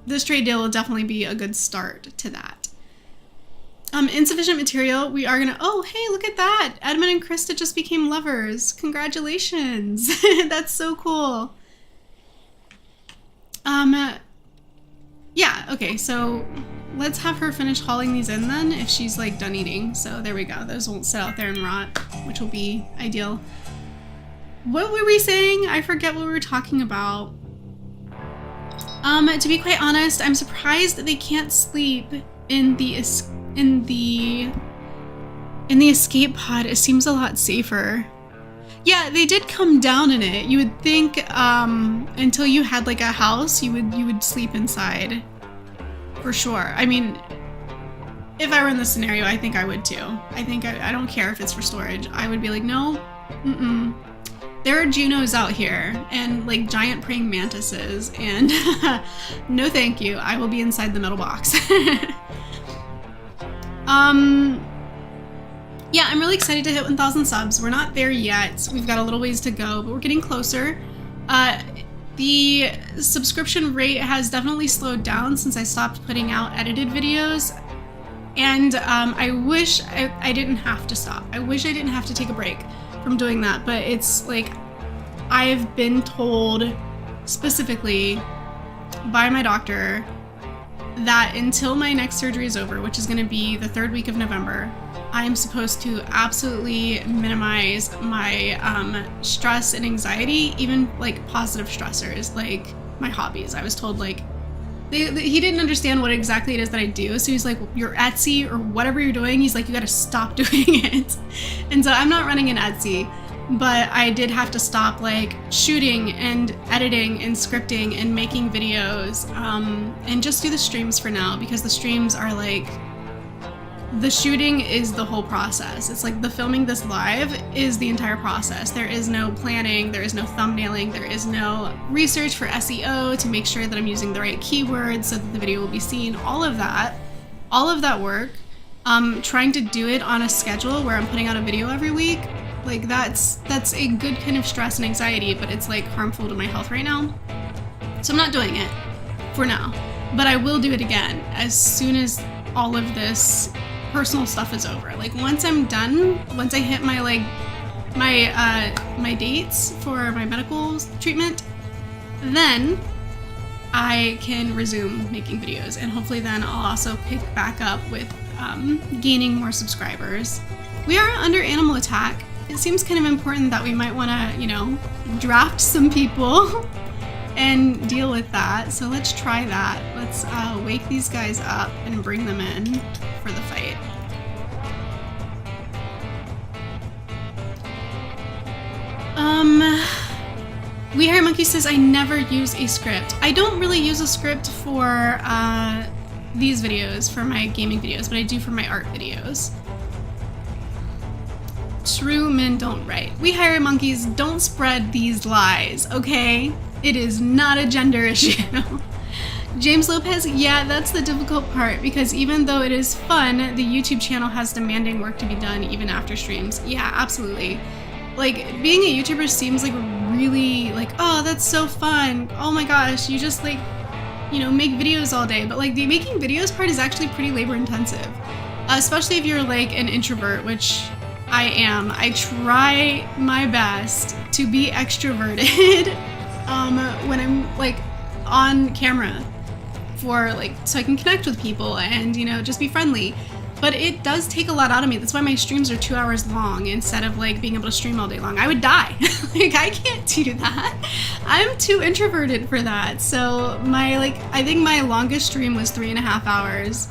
this trade deal will definitely be a good start to that. Insufficient material, we are gonna, oh, hey, look at that. Edmund and Krista just became lovers. Congratulations. That's so cool. Yeah, okay, so let's have her finish hauling these in then if she's like done eating. So there we go. Those won't sit out there and rot, which will be ideal. What were we saying? I forget what we were talking about. To be quite honest, I'm surprised that they can't sleep in the escape pod. It seems a lot safer. Yeah, they did come down in it. You would think until you had like a house, you would sleep inside for sure. I mean, if I were in this scenario, I think I would too. I think I don't care if it's for storage. I would be like, no, there are Junos out here and like giant praying mantises, and no thank you. I will be inside the metal box. Yeah, I'm really excited to hit 1,000 subs. We're not there yet. We've got a little ways to go, but we're getting closer. The subscription rate has definitely slowed down since I stopped putting out edited videos. And I wish I didn't have to stop. I wish I didn't have to take a break from doing that, but it's like I've been told specifically by my doctor that until my next surgery is over, which is going to be the 3rd week of November, I am supposed to absolutely minimize my stress and anxiety, even like positive stressors, like my hobbies. I was told like, he didn't understand what exactly it is that I do. So he's like, your Etsy or whatever you're doing, he's like, you got to stop doing it. And so I'm not running an Etsy, but I did have to stop like shooting and editing and scripting and making videos, and just do the streams for now, because the streams are like, the shooting is the whole process. It's like the filming this live is the entire process. There is no planning, there is no thumbnailing, there is no research for SEO to make sure that I'm using the right keywords so that the video will be seen. All of that work, trying to do it on a schedule where I'm putting out a video every week, like that's a good kind of stress and anxiety, but it's like harmful to my health right now. So I'm not doing it for now, but I will do it again as soon as all of this personal stuff is over. Like once I'm done, once I hit my like my dates for my medical treatment, then I can resume making videos, and hopefully then I'll also pick back up with gaining more subscribers. We are under animal attack. It seems kind of important that we might want to, you know, draft some people and deal with that. So let's try that. Let's wake these guys up and bring them in for the fight. We Hire Monkey says, I never use a script. I don't really use a script for these videos, for my gaming videos, but I do for my art videos. True men don't write. We Hire Monkeys, don't spread these lies, okay? It is not a gender issue. James Lopez, yeah, that's the difficult part, because even though it is fun, the YouTube channel has demanding work to be done even after streams. Yeah, absolutely. Like, being a YouTuber seems like really, like, oh, that's so fun. Oh my gosh, you just, like, you know, make videos all day. But, like, the making videos part is actually pretty labor intensive. Especially if you're, like, an introvert, which I am. I try my best to be extroverted when I'm, like, on camera. For like, so I can connect with people and, you know, just be friendly. But it does take a lot out of me. That's why my streams are 2 hours long instead of like being able to stream all day long. I would die. Like, I can't do that. I'm too introverted for that. So my, like, I think my longest stream was 3.5 hours.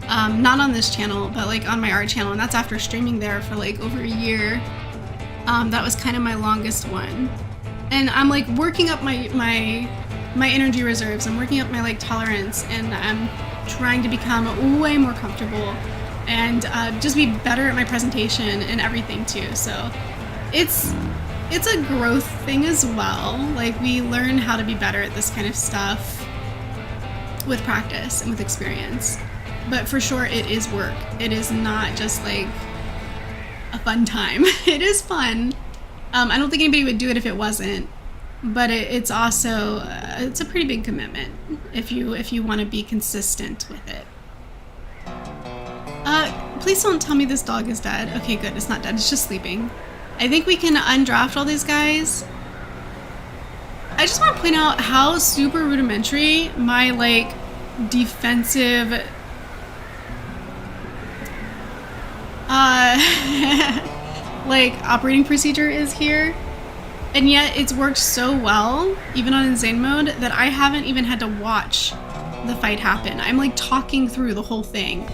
Not on this channel, but like on my art channel. And that's after streaming there for like over a year. That was kind of my longest one. And I'm like working up my energy reserves. I'm working up my like tolerance, and I'm trying to become way more comfortable and just be better at my presentation and everything too. So it's a growth thing as well. Like, we learn how to be better at this kind of stuff with practice and with experience. But for sure, it is work. It is not just like a fun time. It is fun. I don't think anybody would do it if it wasn't. But it's also it's a pretty big commitment if you want to be consistent with it. Please don't tell me this dog is dead. Okay, good. It's not dead. It's just sleeping. I think we can undraft all these guys. I just want to point out how super rudimentary my like defensive like operating procedure is here. And yet it's worked so well, even on insane mode, that I haven't even had to watch the fight happen. I'm like talking through the whole thing.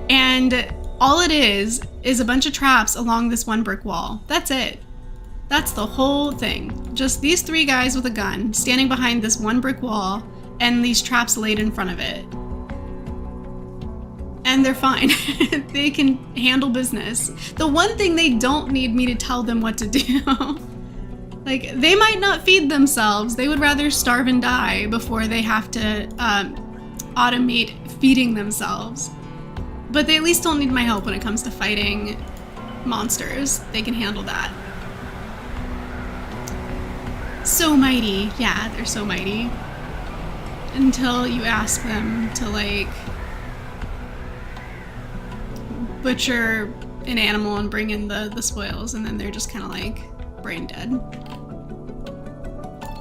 And all it is a bunch of traps along this one brick wall. That's it. That's the whole thing. Just these 3 guys with a gun standing behind this one brick wall and these traps laid in front of it. And they're fine. They can handle business. The one thing they don't need me to tell them what to do. Like, they might not feed themselves. They would rather starve and die before they have to automate feeding themselves. But they at least don't need my help when it comes to fighting monsters. They can handle that. So mighty. Yeah, they're so mighty. Until you ask them to, like, butcher an animal and bring in the spoils, and then they're just kind of, like, brain dead.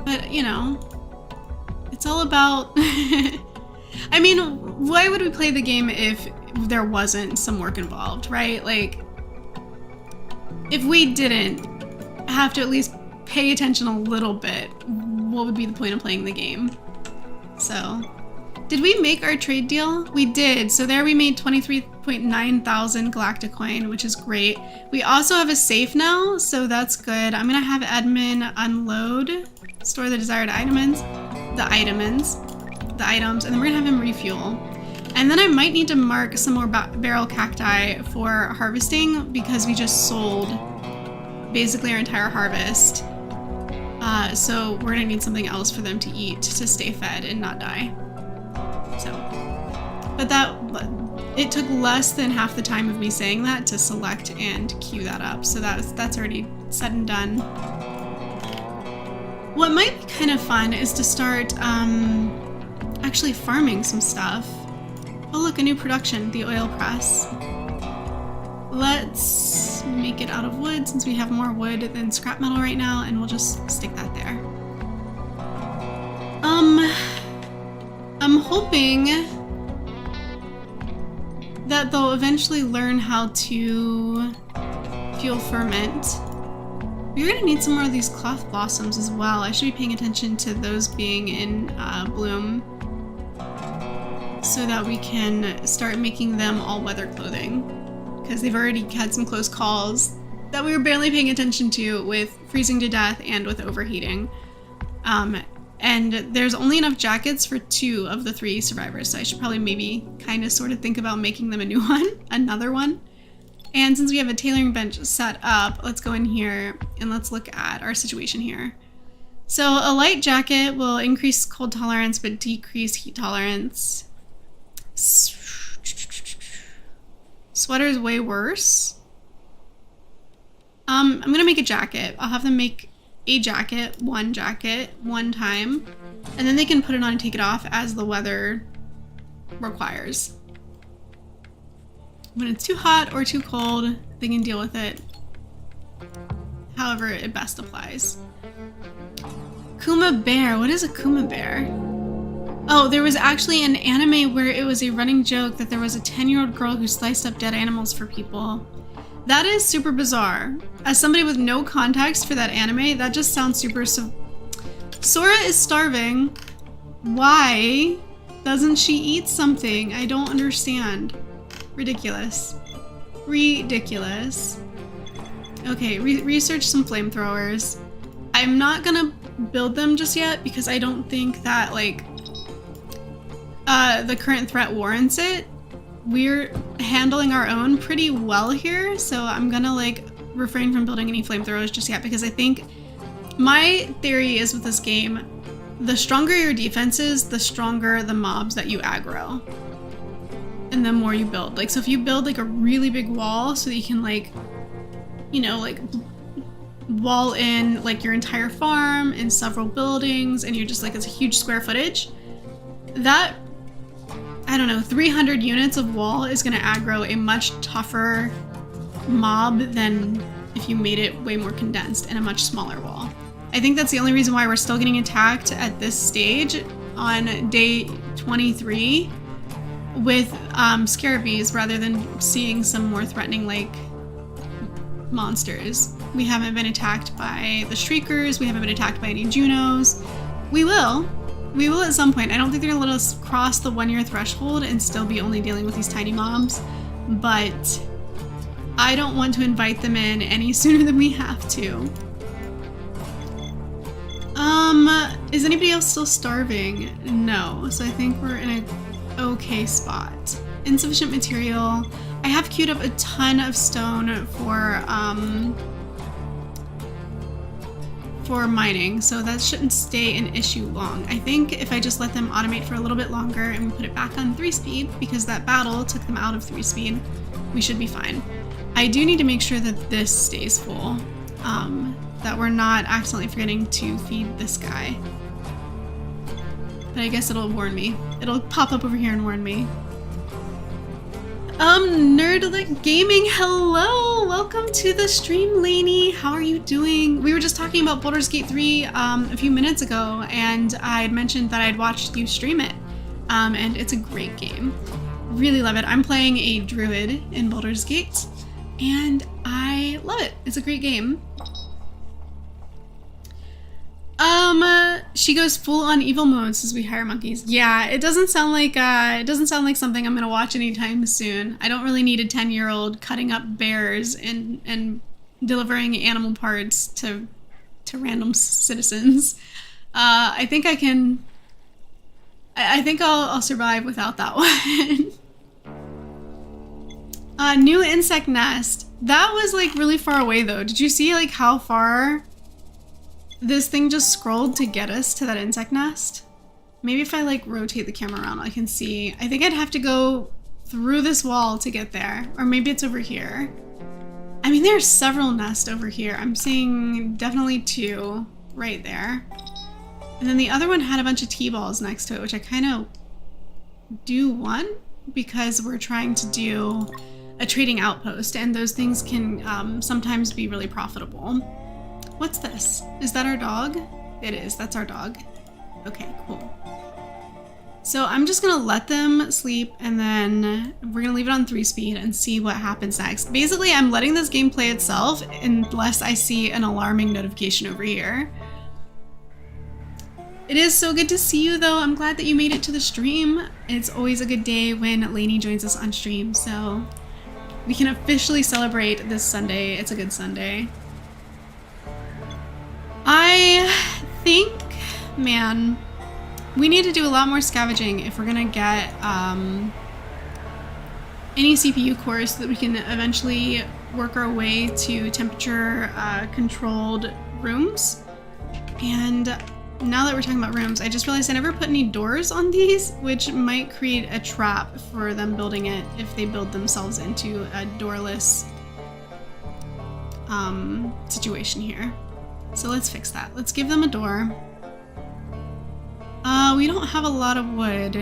But, you know, it's all about... I mean, why would we play the game if there wasn't some work involved, right? Like, if we didn't have to at least pay attention a little bit, what would be the point of playing the game? So, did we make our trade deal? We did. So there we made 23.9 thousand galactic coin, which is great. We also have a safe now, so that's good. I'm gonna have admin unload, store the desired items, and then we're gonna have him refuel. And then I might need to mark some more barrel cacti for harvesting, because we just sold basically our entire harvest. So we're gonna need something else for them to eat to stay fed and not die. So, but it took less than half the time of me saying that to select and queue that up. So that's already said and done. What might be kind of fun is to start actually farming some stuff. Oh look, a new production, the oil press. Let's make it out of wood since we have more wood than scrap metal right now, and we'll just stick that there. I'm hoping that they'll eventually learn how to fuel ferment. We're gonna need some more of these cloth blossoms as well. I should be paying attention to those being in bloom so that we can start making them all-weather clothing, because they've already had some close calls that we were barely paying attention to with freezing to death and with overheating. And there's only enough jackets for 2 of the 3 survivors, so I should probably maybe kind of sort of think about making them a new one, another one. And since we have a tailoring bench set up, let's go in here and let's look at our situation here. So a light jacket will increase cold tolerance but decrease heat tolerance. Sweater is way worse. I'm gonna make a jacket. I'll have them make a jacket one time, and then they can put it on and take it off as the weather requires. When it's too hot or too cold, they can deal with it however it best applies. Kuma Bear. What is a Kuma Bear? Oh, there was actually an anime where it was a running joke that there was a 10-year-old girl who sliced up dead animals for people. That is super bizarre. As somebody with no context for that anime, that just sounds super... Sora is starving. Why doesn't she eat something? I don't understand. Ridiculous. Ridiculous. Okay, research some flamethrowers. I'm not gonna build them just yet because I don't think that, like, the current threat warrants it. We're handling our own pretty well here, so I'm gonna, like, refrain from building any flamethrowers just yet because I think my theory is with this game, the stronger your defense is, the stronger the mobs that you aggro. And the more you build. Like, so if you build, like, a really big wall so that you can, like, you know, like, wall in, like, your entire farm and several buildings, and you're just, like, it's a huge square footage, that, I don't know, 300 units of wall is going to aggro a much tougher mob than if you made it way more condensed and a much smaller wall. I think that's the only reason why we're still getting attacked at this stage on day 23 with Scarabees rather than seeing some more threatening, like, monsters. We haven't been attacked by the Shriekers, we haven't been attacked by any Junos. We will at some point. I don't think they're gonna let us cross the 1-year threshold and still be only dealing with these tiny mobs, but I don't want to invite them in any sooner than we have to. Is anybody else still starving? No, so I think we're in a okay spot. Insufficient material. I have queued up a ton of stone for mining, so that shouldn't stay an issue long. I think if I just let them automate for a little bit longer and we put it back on 3-speed, because that battle took them out of 3-speed, we should be fine. I do need to make sure that this stays full, that we're not accidentally forgetting to feed this guy. But I guess it'll warn me. It'll pop up over here and warn me. Nerdlick Gaming, hello! Welcome to the stream, Lainey. How are you doing? We were just talking about Baldur's Gate 3 a few minutes ago, and I had mentioned that I'd watched you stream it. And it's a great game. Really love it. I'm playing a druid in Baldur's Gate, and I love it. It's a great game. She goes full on evil mode, says we hire monkeys. Yeah, it doesn't sound like something I'm gonna watch anytime soon. I don't really need a 10-year-old cutting up bears and delivering animal parts to random citizens. I think I can. I think I'll survive without that one. New insect nest. That was like really far away though. Did you see like how far this thing just scrolled to get us to that insect nest? Maybe if I like rotate the camera around, I can see. I think I'd have to go through this wall to get there. Or maybe it's over here. I mean, there are several nests over here. I'm seeing definitely 2 right there. And then the other one had a bunch of T-balls next to it, which I kind of do want because we're trying to do a trading outpost, and those things can sometimes be really profitable. What's this? Is that our dog? It is. That's our dog. Okay, cool. So I'm just gonna let them sleep, and then we're gonna leave it on 3-speed and see what happens next. Basically, I'm letting this game play itself unless I see an alarming notification over here. It is so good to see you, though. I'm glad that you made it to the stream. It's always a good day when Lainey joins us on stream, so we can officially celebrate this Sunday. It's a good Sunday. I think Man, we need to do a lot more scavenging if we're gonna get any CPU cores so that we can eventually work our way to temperature controlled rooms. And now that we're talking about rooms, I just realized I never put any doors on these, which might create a trap for them building it if they build themselves into a doorless situation here. So let's fix that. Let's give them a door. We don't have a lot of wood.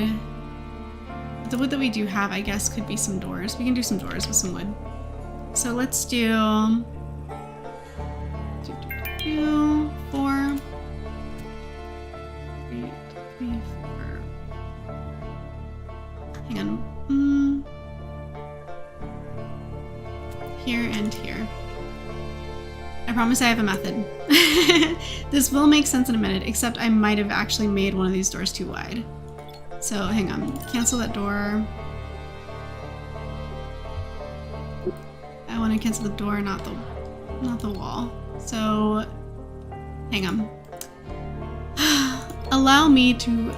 The wood that we do have, I guess, could be some doors. We can do some doors with some wood. So let's do 4. 8, 3, 4. Hang on. Here and here. I promise I have a method. This will make sense in a minute, except I might have actually made one of these doors too wide. So hang on, cancel that door. I want to cancel the door, not the wall. So hang on. Allow me to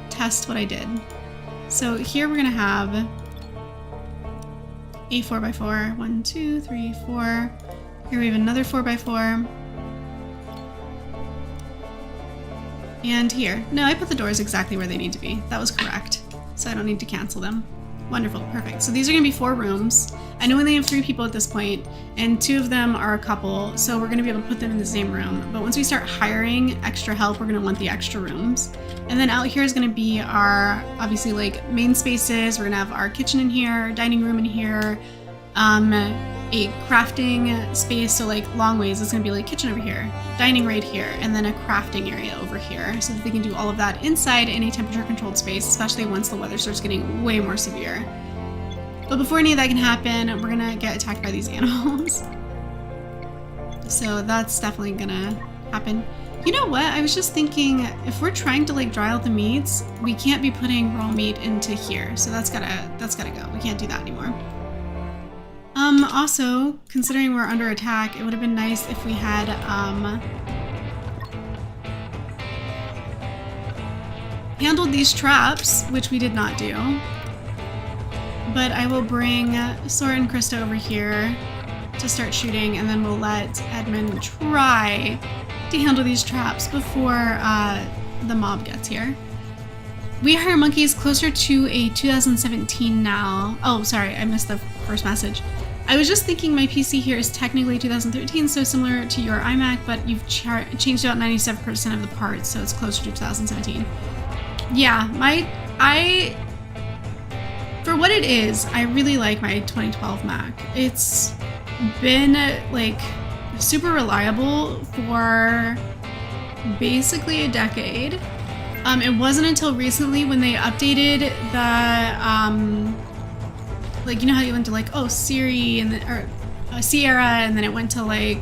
test what I did. So here we're gonna have a 4x4. 1, 2, 3, 4. Here we have another 4x4. And here. No, I put the doors exactly where they need to be. That was correct. So I don't need to cancel them. Wonderful, perfect. So these are gonna be 4 rooms. I know we only have 3 people at this point, and 2 of them are a couple, so we're gonna be able to put them in the same room. But once we start hiring extra help, we're gonna want the extra rooms. And then out here is gonna be our, obviously, like, main spaces. We're gonna have our kitchen in here, dining room in here, a crafting space, so like long ways, it's gonna be like kitchen over here, dining right here, and then a crafting area over here, so that they can do all of that inside in a temperature controlled space, especially once the weather starts getting way more severe. But before any of that can happen, we're gonna get attacked by these animals. So that's definitely gonna happen. You know what? I was just thinking, if we're trying to like dry out the meats, we can't be putting raw meat into here. So that's gotta go. We can't do that anymore. Also, considering we're under attack, it would have been nice if we had, handled these traps, which we did not do. But I will bring Sora and Krista over here to start shooting, and then we'll let Edmund try to handle these traps before the mob gets here. We hire monkeys closer to a 2017 now. Oh, sorry, I missed the first message. I was just thinking my PC here is technically 2013, so similar to your iMac, but you've changed out 97% of the parts, so it's closer to 2017. Yeah, for what it is, I really like my 2012 Mac. It's been like super reliable for basically a decade. It wasn't until recently when they updated the like, you know how you went to like, oh, Siri and or Sierra, and then it went to like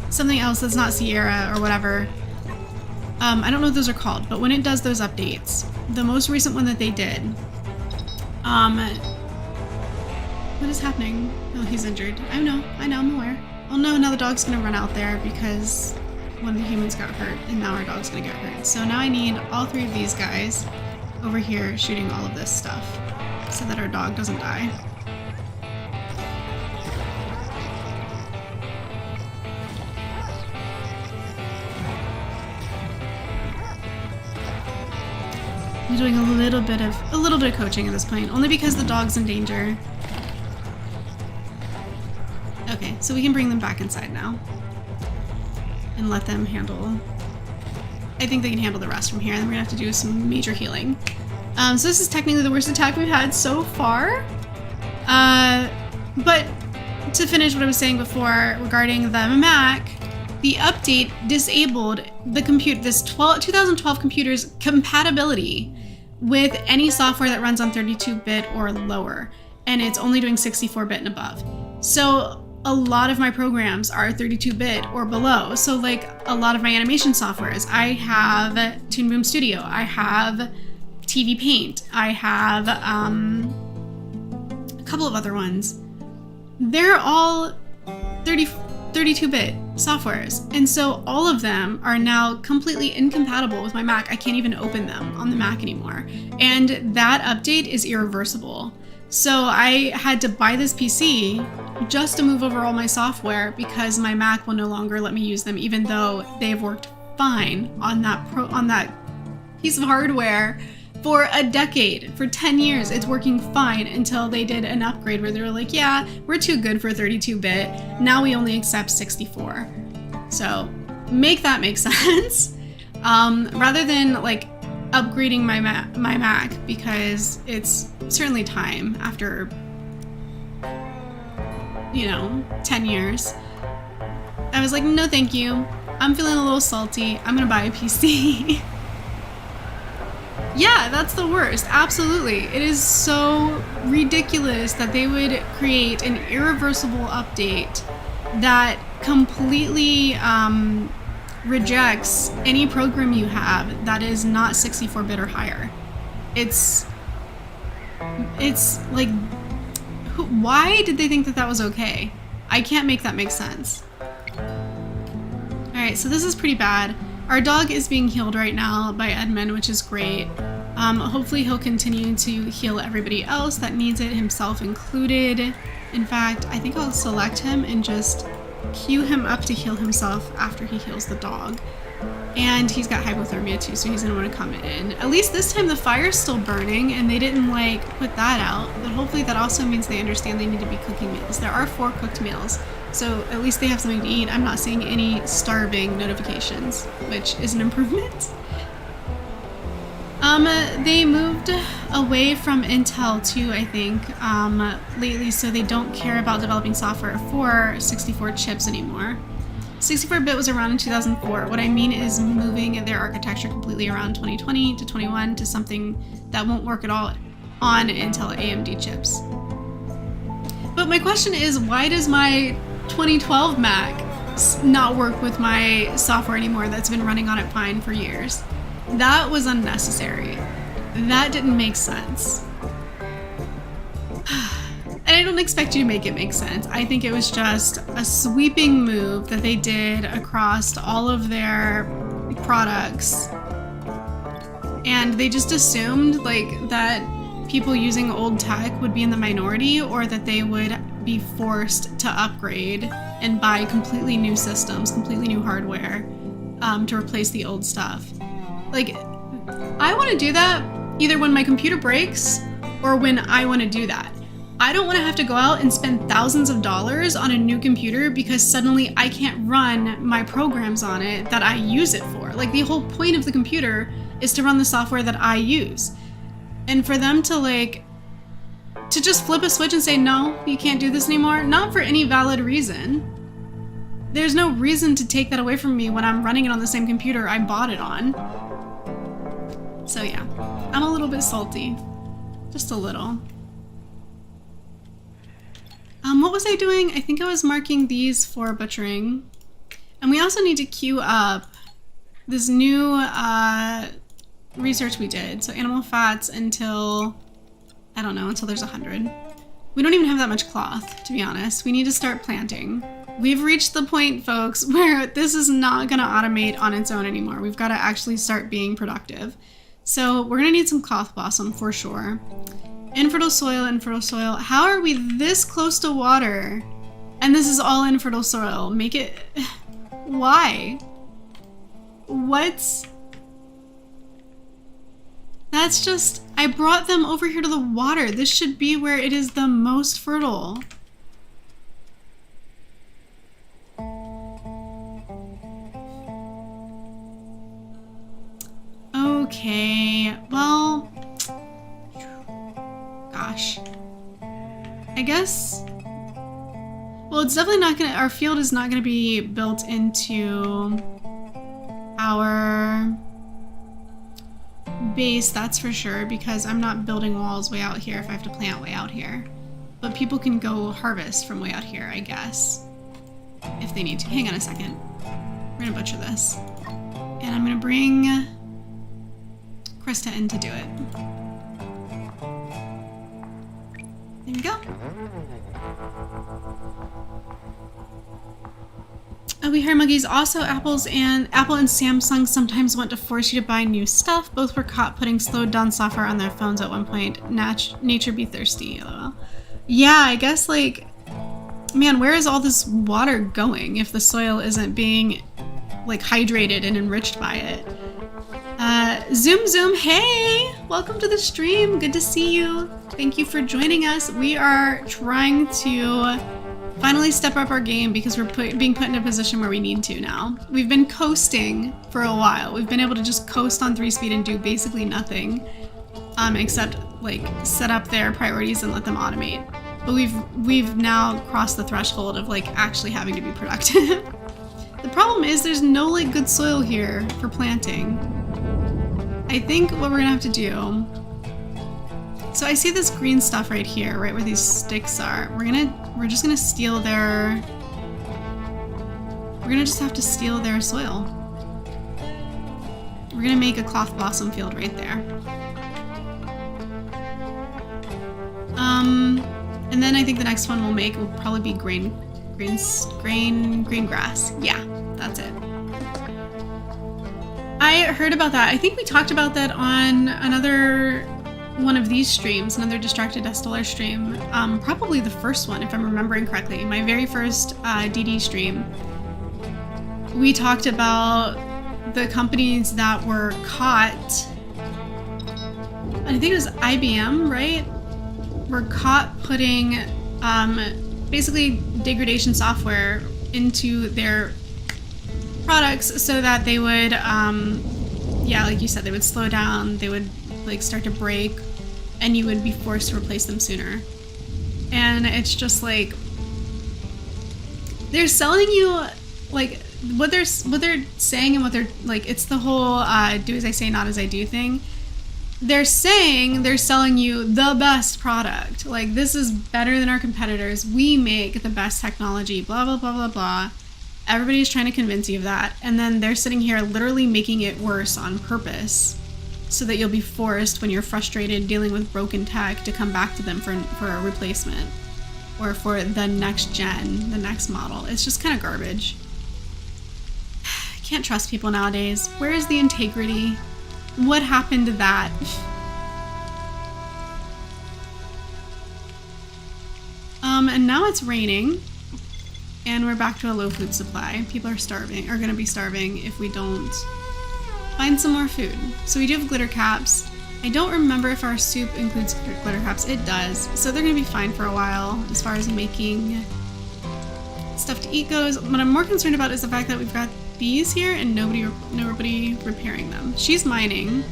something else that's not Sierra or whatever. I don't know what those are called, but when it does those updates, the most recent one that they did, what is happening? Oh, he's injured. I know, I'm aware. Oh no, now the dog's gonna run out there because one of the humans got hurt, and now our dog's gonna get hurt. So now I need all 3 of these guys over here shooting all of this stuff so that our dog doesn't die. I'm doing a little bit of coaching at this point, only because the dog's in danger. Okay, so we can bring them back inside now and let them handle. I think they can handle the rest from here, and then we're gonna have to do some major healing. So this is technically the worst attack we've had so far. But to finish what I was saying before regarding the Mac, the update disabled the this 2012 computer's compatibility with any software that runs on 32-bit or lower, and it's only doing 64-bit and above. So a lot of my programs are 32-bit or below. So like a lot of my animation softwares, I have Toon Boom Studio, I have TV Paint, I have a couple of other ones. They're all 30 32-bit softwares. And so all of them are now completely incompatible with my Mac. I can't even open them on the Mac anymore. And that update is irreversible. So I had to buy this PC just to move over all my software because my Mac will no longer let me use them, even though they've worked fine on that piece of hardware for a decade. For 10 years, it's working fine until they did an upgrade where they were like, yeah, we're too good for 32-bit. Now we only accept 64. So make that make sense. Rather than like upgrading my Mac, because it's certainly time after, 10 years. I was like, no, thank you. I'm feeling a little salty. I'm gonna buy a PC. Yeah, that's the worst. Absolutely. It is so ridiculous that they would create an irreversible update that completely rejects any program you have that is not 64-bit or higher. It's like, why did they think that that was okay? I can't make that make sense. Alright, so this is pretty bad. Our dog is being healed right now by Edmund, which is great. Hopefully he'll continue to heal everybody else that needs it, himself included. In fact, I think I'll select him and just queue him up to heal himself after he heals the dog. And he's got hypothermia too, so he's gonna want to come in. At least this time the fire's still burning and they didn't put that out, but hopefully that also means they understand they need to be cooking meals. There are 4 cooked meals, so at least they have something to eat. I'm not seeing any starving notifications, which is an improvement. They moved away from Intel too, I think, lately, so they don't care about developing software for 64 chips anymore. 64-bit was around in 2004. What I mean is moving their architecture completely around 2020 to 21 to something that won't work at all on Intel AMD chips. But my question is, why does my 2012 Mac not work with my software anymore that's been running on it fine for years? That was unnecessary. That didn't make sense. And I don't expect you to make it make sense. I think it was just a sweeping move that they did across all of their products. And they just assumed that people using old tech would be in the minority, or that they would be forced to upgrade and buy completely new systems, completely new hardware to replace the old stuff. I want to do that either when my computer breaks or when I want to do that. I don't want to have to go out and spend thousands of dollars on a new computer because suddenly I can't run my programs on it that I use it for. The whole point of the computer is to run the software that I use. And for them to just flip a switch and say, no, you can't do this anymore, not for any valid reason. There's no reason to take that away from me when I'm running it on the same computer I bought it on. So yeah, I'm a little bit salty. Just a little. What was I doing? I think I was marking these for butchering. And we also need to queue up this new research we did. So animal fats until, I don't know, until there's 100. We don't even have that much cloth, to be honest. We need to start planting. We've reached the point, folks, where this is not gonna automate on its own anymore. We've gotta actually start being productive. So we're gonna need some cloth blossom for sure. Infertile soil, infertile soil. How are we this close to water? And this is all infertile soil. Make it... Why? What? That's just... I brought them over here to the water. This should be where it is the most fertile. Okay, well... Gosh. I guess... Well, it's definitely not gonna... Our field is not gonna be built into our base, that's for sure, because I'm not building walls way out here if I have to plant way out here. But people can go harvest from way out here, I guess. If they need to. Hang on a second. We're gonna butcher this. And I'm gonna bring Krista in to do it. There we go. We hear monkeys. Also, Apple and Samsung sometimes want to force you to buy new stuff. Both were caught putting slowed down software on their phones at one point. Nature be thirsty, lol. Yeah, I guess, like, man, where is all this water going if the soil isn't being, like, hydrated and enriched by it? Zoom, hey! Welcome to the stream. Good to see you. Thank you for joining us. We are trying to finally step up our game because we're being put in a position where we need to now. We've been coasting for a while. We've been able to just coast on 3-speed and do basically nothing, except like set up their priorities and let them automate. But we've now crossed the threshold of like actually having to be productive. The problem is there's no like good soil here for planting. I think what we're gonna have to do. So I see this green stuff right here, right where these sticks are. We're just gonna steal their. We're gonna just have to steal their soil. We're gonna make a cloth blossom field right there. And then I think the next one we'll make will probably be green grass. Yeah, that's it. I heard about that. I think we talked about that on another one of these streams, another Distracted Estelar stream, probably the first one, if I'm remembering correctly, my very first DD stream. We talked about the companies that were caught, I think it was IBM, right? Were caught putting basically degradation software into their products so that they would, yeah, like you said, they would slow down, they would like start to break, and you would be forced to replace them sooner. And it's just like they're selling you like what they're saying and what they're like. It's the whole do as I say, not as I do thing. They're saying they're selling you the best product. Like, this is better than our competitors. We make the best technology. Blah blah blah blah blah. Everybody's trying to convince you of that, and then they're sitting here literally making it worse on purpose, so that you'll be forced, when you're frustrated dealing with broken tech, to come back to them for a replacement or for the next gen, the next model. It's just kind of garbage. Can't trust people nowadays. Where is the integrity? What happened to that? And now it's raining, and we're back to a low food supply. People are starving, are gonna be starving if we don't find some more food. So we do have glitter caps. I don't remember if our soup includes glitter caps. It does. So they're gonna be fine for a while as far as making stuff to eat goes. What I'm more concerned about is the fact that we've got these here and nobody repairing them. She's mining.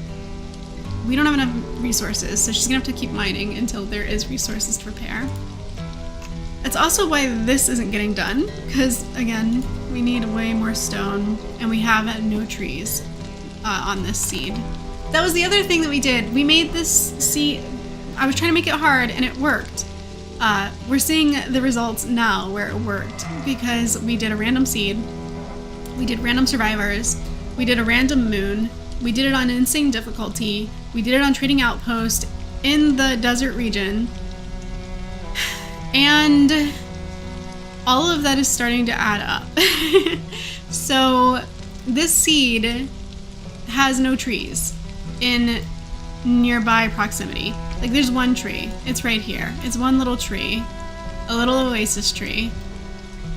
We don't have enough resources, so she's gonna have to keep mining until there is resources to repair. That's also why this isn't getting done, because again, we need way more stone, and we have no trees on this seed. That was the other thing that we did. We made this seed. I was trying to make it hard, and it worked. We're seeing the results now where it worked, because we did a random seed, we did random survivors, we did a random moon, we did it on insane difficulty, we did it on trading outpost in the desert region, and all of that is starting to add up. So this seed has no trees in nearby proximity. Like, there's one tree. It's right here. It's one little tree, a little oasis tree,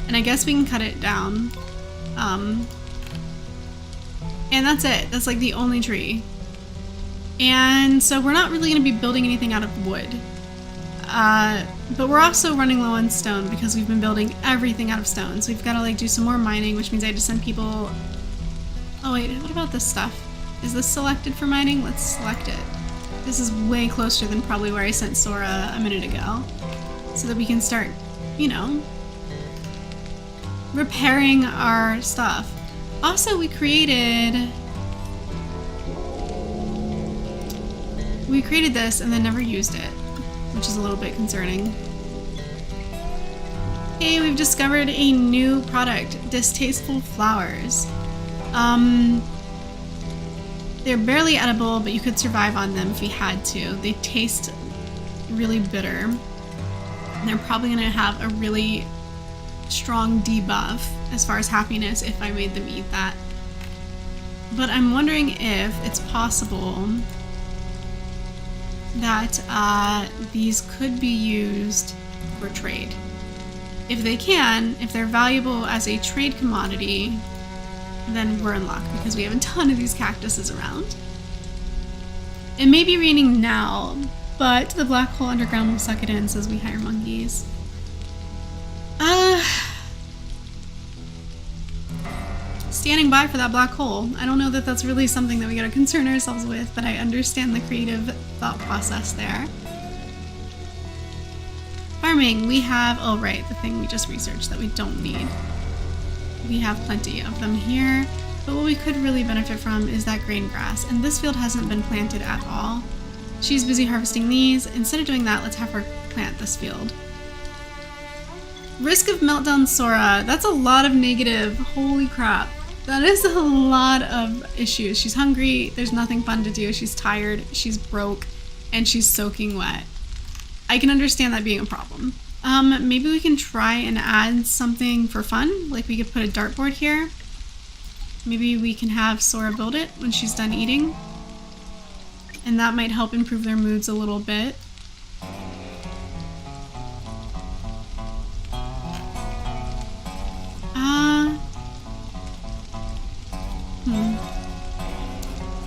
and I guess we can cut it down. And that's it. That's like the only tree. And so we're not really going to be building anything out of wood. But we're also running low on stone because we've been building everything out of stone. So we've got to like do some more mining, which means I had to send people. Oh wait, what about this stuff? Is this selected for mining? Let's select it. This is way closer than probably where I sent Sora a minute ago. So that we can start, you know, repairing our stuff. Also, we created this and then never used it, which is a little bit concerning. Hey, we've discovered a new product, Distasteful Flowers. They're barely edible, but you could survive on them if you had to. They taste really bitter. And they're probably gonna have a really strong debuff as far as happiness if I made them eat that. But I'm wondering if it's possible that these could be used for trade. If they can, if they're valuable as a trade commodity, then we're in luck because we have a ton of these cactuses around. It may be raining now, but the black hole underground will suck it in, says We Hire Monkeys. Standing by for that black hole. I don't know that that's really something that we gotta concern ourselves with, but I understand the creative thought process there. Farming, we have, oh right, the thing we just researched that we don't need. We have plenty of them here, but what we could really benefit from is that grain grass, and this field hasn't been planted at all. She's busy harvesting these. Instead of doing that, let's have her plant this field. Risk of meltdown Sora, that's a lot of negative, holy crap. That is a lot of issues. She's hungry, there's nothing fun to do, she's tired, she's broke, and she's soaking wet. I can understand that being a problem. Maybe we can try and add something for fun, like we could put a dartboard here. Maybe we can have Sora build it when she's done eating. And that might help improve their moods a little bit.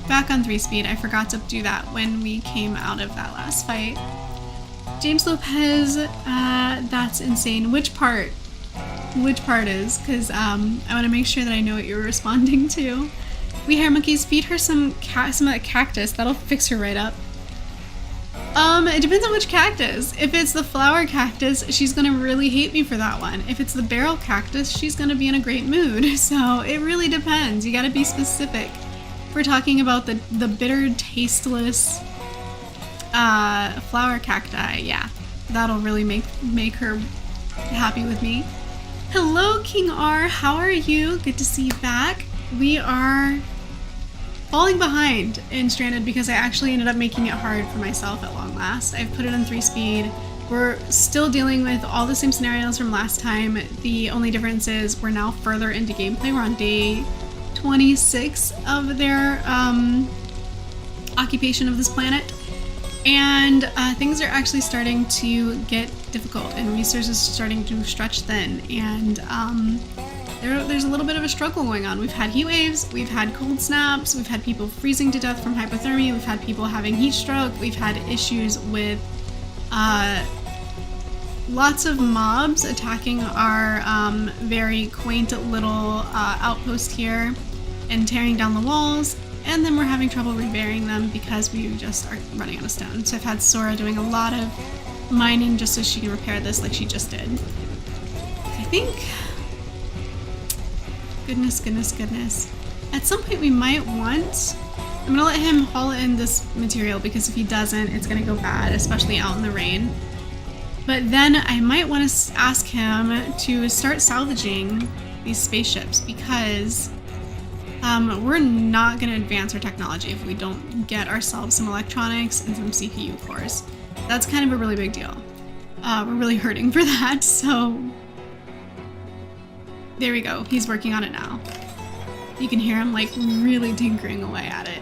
Back on 3-speed, I forgot to do that when we came out of that last fight. James Lopez, that's insane. Which part? Which part is? Because I want to make sure that I know what you're responding to. We Hire Monkeys, feed her some of that cactus. That'll fix her right up. It depends on which cactus. If it's the flower cactus, she's gonna really hate me for that one. If it's the barrel cactus, she's gonna be in a great mood. So it really depends. You gotta be specific. If we're talking about the bitter, tasteless flower cacti, yeah, that'll really make her happy with me. Hello, King R. How are you? Good to see you back. We are falling behind in Stranded because I actually ended up making it hard for myself at long last. I've put it on 3-speed. We're still dealing with all the same scenarios from last time. The only difference is we're now further into gameplay. We're on day 26 of their occupation of this planet. And things are actually starting to get difficult and resources starting to stretch thin. And there's a little bit of a struggle going on. We've had heat waves, we've had cold snaps, we've had people freezing to death from hypothermia, we've had people having heat stroke, we've had issues with lots of mobs attacking our very quaint little outpost here and tearing down the walls, and then we're having trouble reburying them because we just are running out of stone. So I've had Sora doing a lot of mining just so she can repair this like she just did. I think... Goodness. At some point we might want... I'm gonna let him haul in this material because if he doesn't, it's gonna go bad, especially out in the rain. But then I might want to ask him to start salvaging these spaceships because we're not gonna advance our technology if we don't get ourselves some electronics and some CPU cores. That's kind of a really big deal. We're really hurting for that, so... There we go, he's working on it now. You can hear him like really tinkering away at it.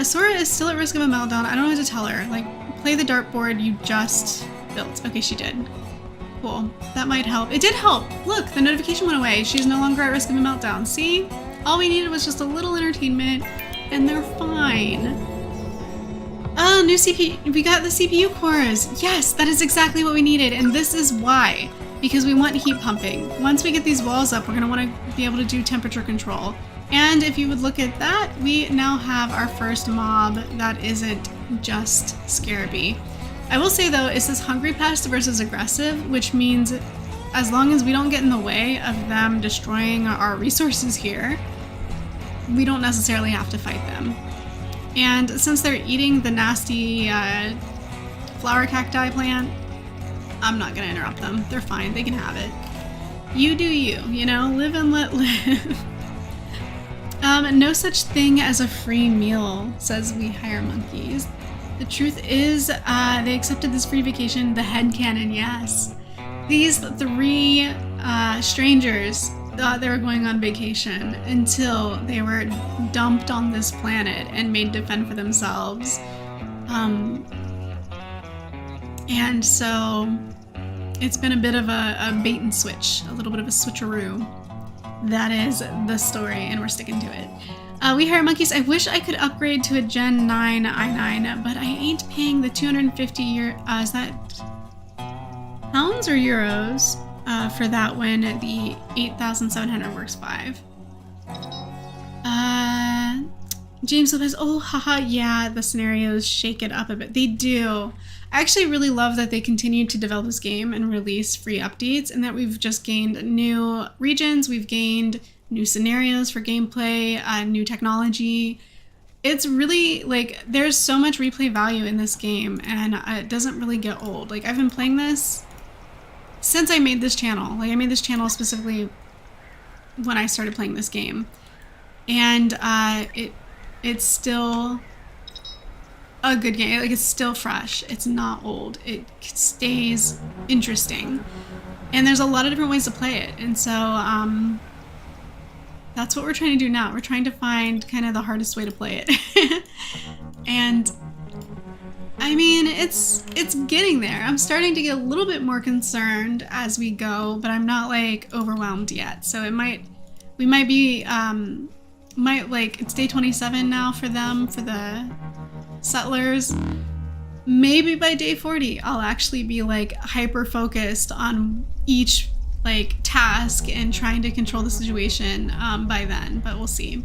Sora is still at risk of a meltdown. I don't know what to tell her. Like, play the dartboard you just built. Okay, she did. Cool, that might help. It did help! Look, the notification went away. She's no longer at risk of a meltdown. See? All we needed was just a little entertainment and they're fine. Oh, new CPU, we got the CPU cores. Yes, that is exactly what we needed, and this is why. Because we want heat pumping. Once we get these walls up, we're gonna wanna be able to do temperature control. And if you would look at that, we now have our first mob that isn't just Scarabee. I will say though, it says Hungry Pest versus Aggressive, which means as long as we don't get in the way of them destroying our resources here, we don't necessarily have to fight them. And since they're eating the nasty flower cacti plant, I'm not gonna interrupt them. They're fine, they can have it. You do you know, live and let live. No such thing as a free meal, says We Hire Monkeys. The truth is, they accepted this free vacation, the headcanon, yes. these three strangers thought they were going on vacation until they were dumped on this planet and made to fend for themselves. And so it's been a bit of a bait and switch, a little bit of a switcheroo. That is the story, and we're sticking to it. We Hire Monkeys. I wish I could upgrade to a Gen 9 i9, but I ain't paying the 250 is that pounds or euros for that when the 8,700 works 5. James Lopez, oh haha, yeah, the scenarios shake it up a bit. They do. I actually really love that they continue to develop this game and release free updates, and that we've just gained new regions, we've gained new scenarios for gameplay, new technology. It's really, like, there's so much replay value in this game, and it doesn't really get old. Like, I've been playing this since I made this channel. Like, I made this channel specifically when I started playing this game. And it's still a good game. Like, it's still fresh. It's not old. It stays interesting. And there's a lot of different ways to play it. And so that's what we're trying to do now. We're trying to find kind of the hardest way to play it. And I mean, it's getting there. I'm starting to get a little bit more concerned as we go, but I'm not like overwhelmed yet. So we might be it's day 27 now for them, for the settlers. Maybe by day 40 I'll actually be like hyper focused on each like task and trying to control the situation by then, but we'll see.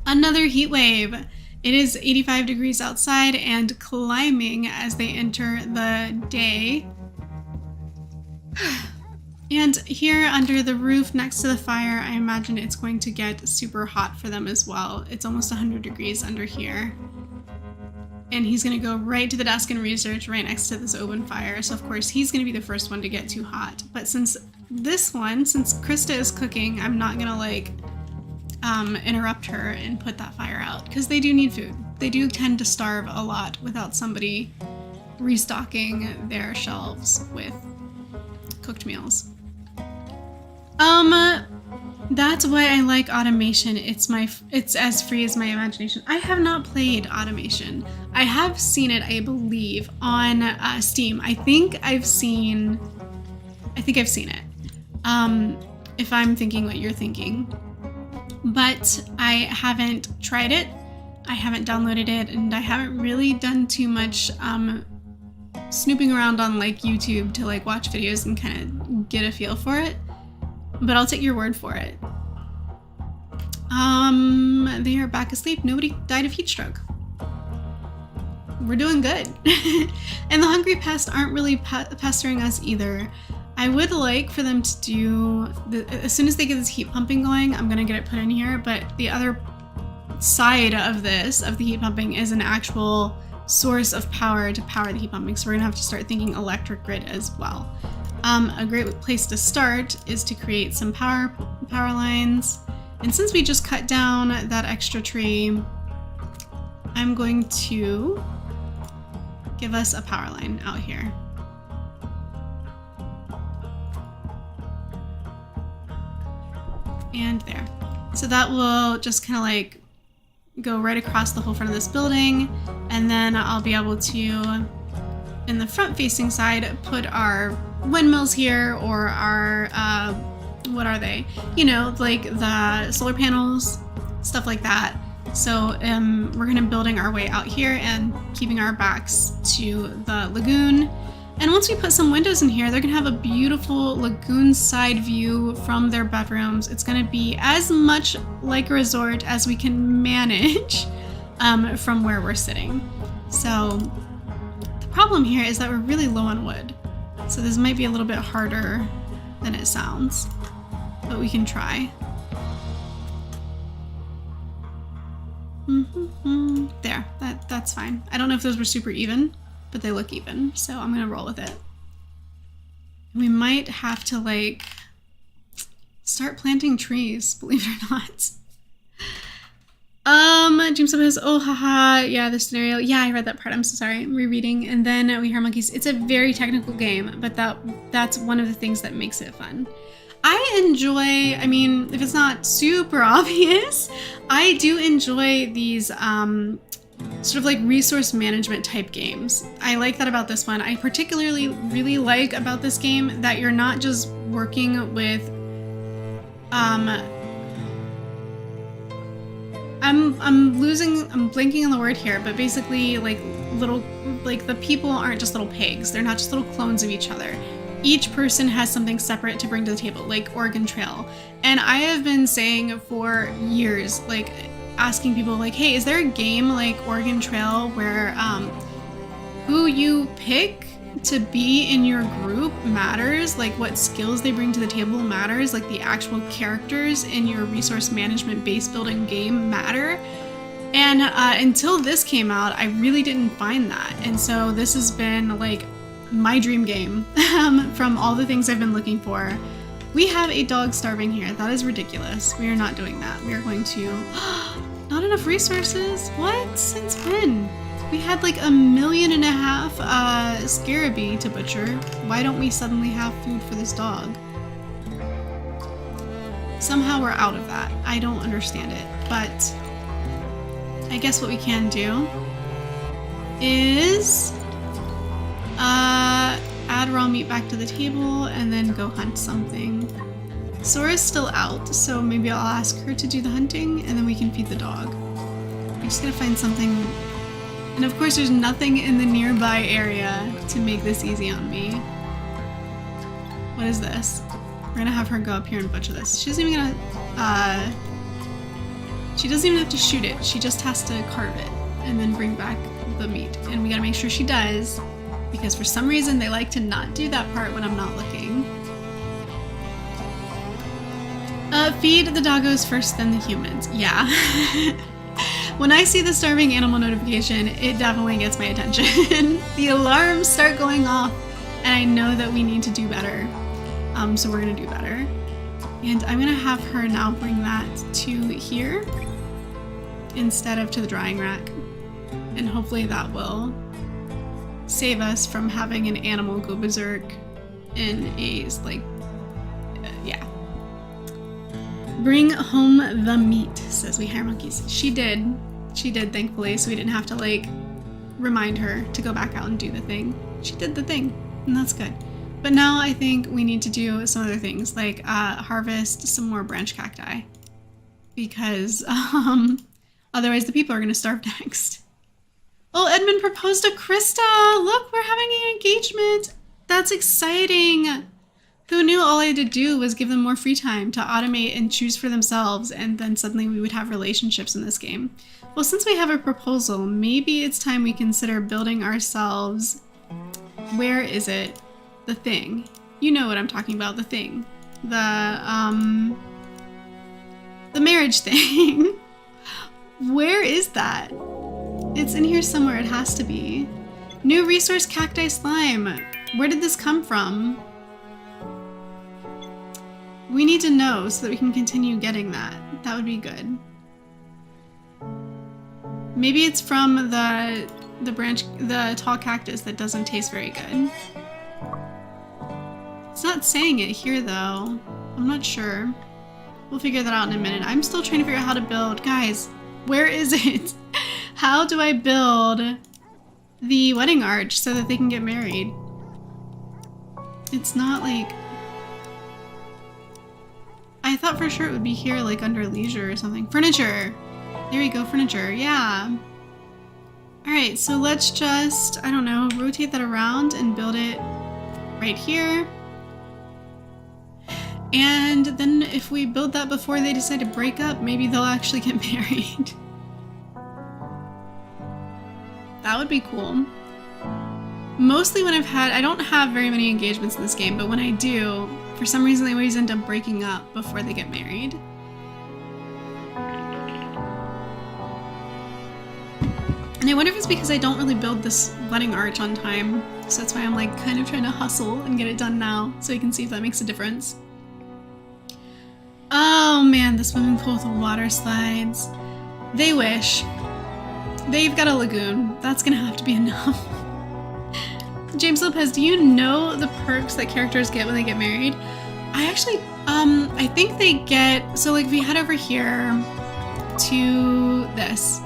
Another heat wave. It is 85 degrees outside and climbing as they enter the day. And here under the roof next to the fire, I imagine it's going to get super hot for them as well. It's almost 100 degrees under here. And he's going to go right to the desk and research right next to this open fire. So of course he's going to be the first one to get too hot. But since Krista is cooking, I'm not going to like interrupt her and put that fire out, because they do need food. They do tend to starve a lot without somebody restocking their shelves with cooked meals. That's why I like automation. It's as free as my imagination. I have not played automation. I have seen it, I believe, on Steam. I think I've seen it. If I'm thinking what you're thinking. But I haven't tried it. I haven't downloaded it, and I haven't really done too much snooping around on like YouTube to like watch videos and kind of get a feel for it. But I'll take your word for it. They are back asleep. Nobody died of heat stroke. We're doing good. And the Hungry Pests aren't really pestering us either. I would like for them to do, as soon as they get this heat pumping going, I'm gonna get it put in here, but the other side of this, of the heat pumping, is an actual source of power to power the heat pumping, so we're gonna have to start thinking electric grid as well. A great place to start is to create some power lines, and since we just cut down that extra tree, I'm going to give us a power line out here. And there. So that will just kind of like go right across the whole front of this building, and then I'll be able to, in the front facing side, put our windmills here, or our what are they? You know, like the solar panels, stuff like that. So we're gonna be building our way out here and keeping our backs to the lagoon. And once we put some windows in here, they're gonna have a beautiful lagoon side view from their bedrooms. It's gonna be as much like a resort as we can manage from where we're sitting. So the problem here is that we're really low on wood. So this might be a little bit harder than it sounds, but we can try. There, that's fine. I don't know if those were super even, but they look even, so I'm gonna roll with it. We might have to like start planting trees, believe it or not. James says, oh, haha, yeah, the scenario. Yeah, I read that part. I'm so sorry. I'm rereading. And then We Hear Monkeys. It's a very technical game, but that's one of the things that makes it fun. I enjoy, I mean, if it's not super obvious, I do enjoy these sort of like resource management type games. I like that about this one. I particularly really like about this game that you're not just working with I'm blanking on the word here, but basically like the people aren't just little pigs. They're not just little clones of each other. Each person has something separate to bring to the table, like Oregon Trail. And I have been saying for years, like asking people like, hey, is there a game like Oregon Trail where who you pick to be in your group matters, like what skills they bring to the table matters, like the actual characters in your resource management base building game matter. And until this came out, I really didn't find that. And so this has been like my dream game from all the things I've been looking for. We have a dog starving here. That is ridiculous. We are not doing that. We are going to... Not enough resources? What? Since when? We had like 1.5 million Scarabee to butcher. Why don't we suddenly have food for this dog? Somehow we're out of that. I don't understand it, but I guess what we can do is add raw meat back to the table and then go hunt something. Sora's still out, so maybe I'll ask her to do the hunting and then we can feed the dog. I just gotta find something. And of course there's nothing in the nearby area to make this easy on me. What is this? We're gonna have her go up here and butcher this. She doesn't even have to shoot it. She just has to carve it and then bring back the meat. And we gotta make sure she does, because for some reason they like to not do that part when I'm not looking. Feed the doggos first, then the humans. Yeah. When I see the starving animal notification, it definitely gets my attention. The alarms start going off, and I know that we need to do better. So we're gonna do better. And I'm gonna have her now bring that to here instead of to the drying rack. And hopefully that will save us from having an animal go berserk in a, like, yeah. Bring home the meat, says We Hear Monkeys. She did, thankfully, so we didn't have to, like, remind her to go back out and do the thing. She did the thing, and that's good. But now I think we need to do some other things, like harvest some more branch cacti. Because otherwise the people are going to starve next. Oh, Edmund proposed to Krista! Look, we're having an engagement! That's exciting! Who knew all I had to do was give them more free time to automate and choose for themselves, and then suddenly we would have relationships in this game. Well, since we have a proposal, maybe it's time we consider building ourselves... Where is it? The thing. You know what I'm talking about, the thing. The marriage thing. Where is that? It's in here somewhere, it has to be. New resource cacti slime. Where did this come from? We need to know so that we can continue getting that. That would be good. Maybe it's from the tall cactus that doesn't taste very good. It's not saying it here though. I'm not sure. We'll figure that out in a minute. I'm still trying to figure out how to build. Guys, where is it? How do I build the wedding arch so that they can get married? It's not like... I thought for sure it would be here, like under leisure or something. Furniture! There we go, furniture. Yeah. Alright, so let's just, I don't know, rotate that around and build it right here. And then if we build that before they decide to break up, maybe they'll actually get married. That would be cool. Mostly when I don't have very many engagements in this game, but when I do, for some reason they always end up breaking up before they get married. And I wonder if it's because I don't really build this wedding arch on time, so that's why I'm like kind of trying to hustle and get it done now, so we can see if that makes a difference. Oh man, the swimming pool with the water slides. They wish. They've got a lagoon. That's gonna have to be enough. James Lopez, do you know the perks that characters get when they get married? I actually, I think they get, so like if we head over here to this.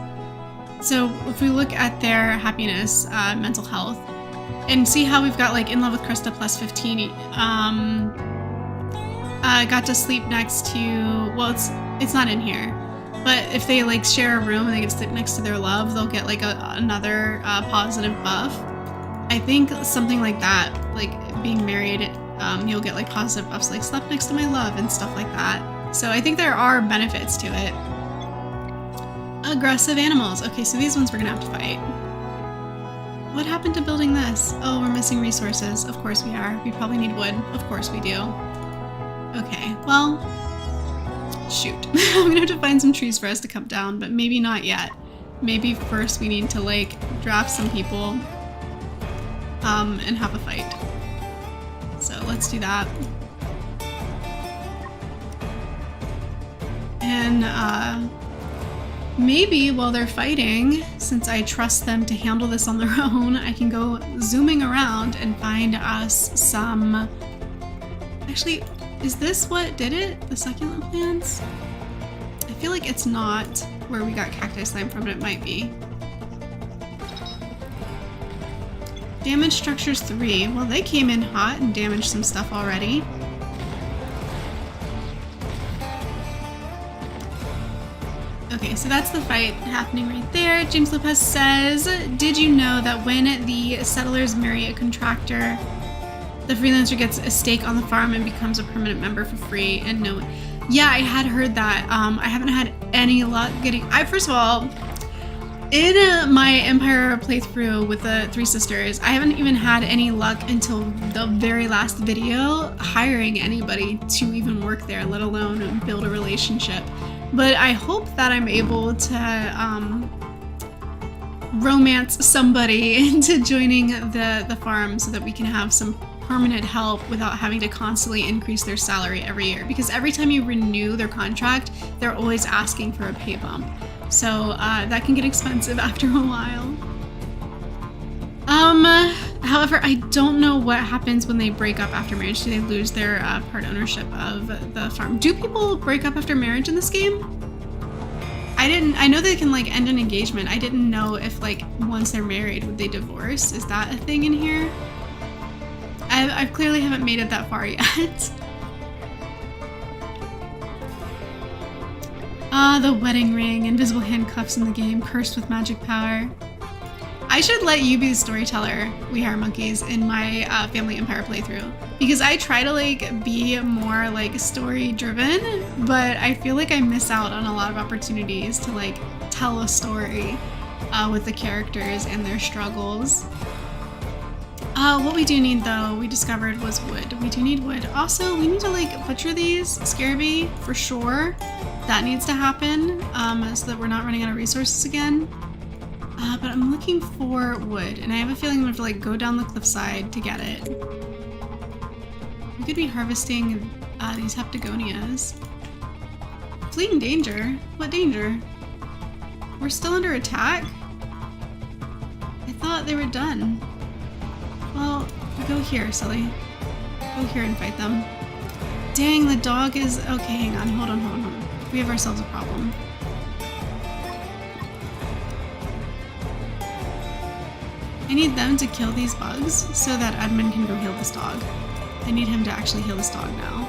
So if we look at their happiness, mental health, and see how we've got like in love with Krista plus 15, got to sleep next to, well, it's not in here, but if they like share a room and they get to sleep next to their love, they'll get like another positive buff. I think something like that, like being married, you'll get like positive buffs, like slept next to my love and stuff like that. So I think there are benefits to it. Aggressive animals. Okay, so these ones we're gonna have to fight. What happened to building this? Oh, we're missing resources. Of course we are. We probably need wood. Of course we do. Okay, well, shoot. I'm gonna have to find some trees for us to cut down, but maybe not yet. Maybe first we need to like draft some people and have a fight. So let's do that. And maybe while they're fighting, since I trust them to handle this on their own, I can go zooming around and find us some... Actually, is this what did it? The succulent plants? I feel like it's not where we got cacti slime from, but it might be. Damage structures 3. Well, they came in hot and damaged some stuff already. Okay, so that's the fight happening right there. James Lopez says, did you know that when the settlers marry a contractor, the freelancer gets a stake on the farm and becomes a permanent member for free? And no, yeah, I had heard that. I haven't had any luck getting, first of all, in my Empire playthrough with the Three Sisters, I haven't even had any luck until the very last video hiring anybody to even work there, let alone build a relationship. But I hope that I'm able to romance somebody into joining the farm so that we can have some permanent help without having to constantly increase their salary every year. Because every time you renew their contract, they're always asking for a pay bump. So that can get expensive after a while. However, I don't know what happens when they break up after marriage. Do they lose their part ownership of the farm? Do people break up after marriage in this game? I know they can like end an engagement. I didn't know if like once they're married, would they divorce? Is that a thing in here? I clearly haven't made it that far yet. The wedding ring, invisible handcuffs in the game, cursed with magic power. I should let you be the storyteller, We Hire Monkeys, in my Family Empire playthrough. Because I try to like be more like story driven, but I feel like I miss out on a lot of opportunities to like tell a story with the characters and their struggles. What we do need though, we discovered, was wood. We do need wood. Also, we need to like butcher these Scarabee for sure. That needs to happen so that we're not running out of resources again. But I'm looking for wood, and I have a feeling I'm gonna have to like go down the cliffside to get it. We could be harvesting these heptagonias. Fleeing danger? What danger? We're still under attack? I thought they were done. Well, go here, silly. Go here and fight them. Dang, the dog is... Okay, hang on. Hold on. We have ourselves a problem. I need them to kill these bugs so that Edmund can go heal this dog. I need him to actually heal this dog now.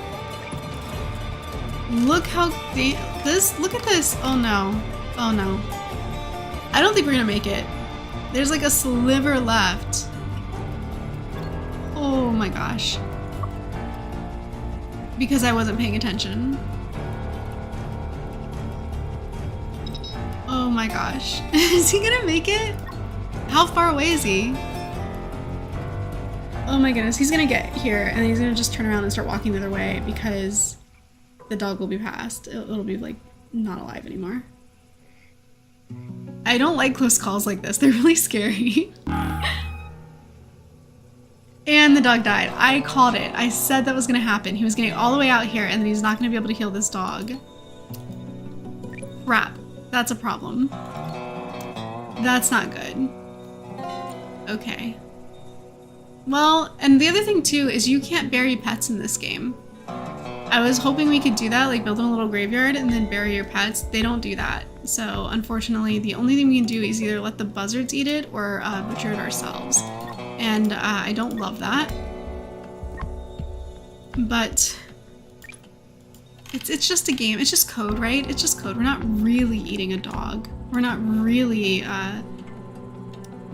Look how... Look at this! Oh no. Oh no. I don't think we're gonna make it. There's like a sliver left. Oh my gosh. Because I wasn't paying attention. Oh my gosh. Is he gonna make it? How far away is he? Oh my goodness, he's gonna get here and he's gonna just turn around and start walking the other way because the dog will be past. It'll be like not alive anymore. I don't like close calls like this. They're really scary. And the dog died. I called it. I said that was gonna happen. He was getting all the way out here and then he's not gonna be able to heal this dog. Crap. That's a problem. That's not good. Okay. Well, and the other thing too is you can't bury pets in this game. I was hoping we could do that, like build them a little graveyard and then bury your pets. They don't do that. So unfortunately, the only thing we can do is either let the buzzards eat it or butcher it ourselves. And I don't love that. But it's just a game. It's just code, right? It's just code. We're not really eating a dog. We're not really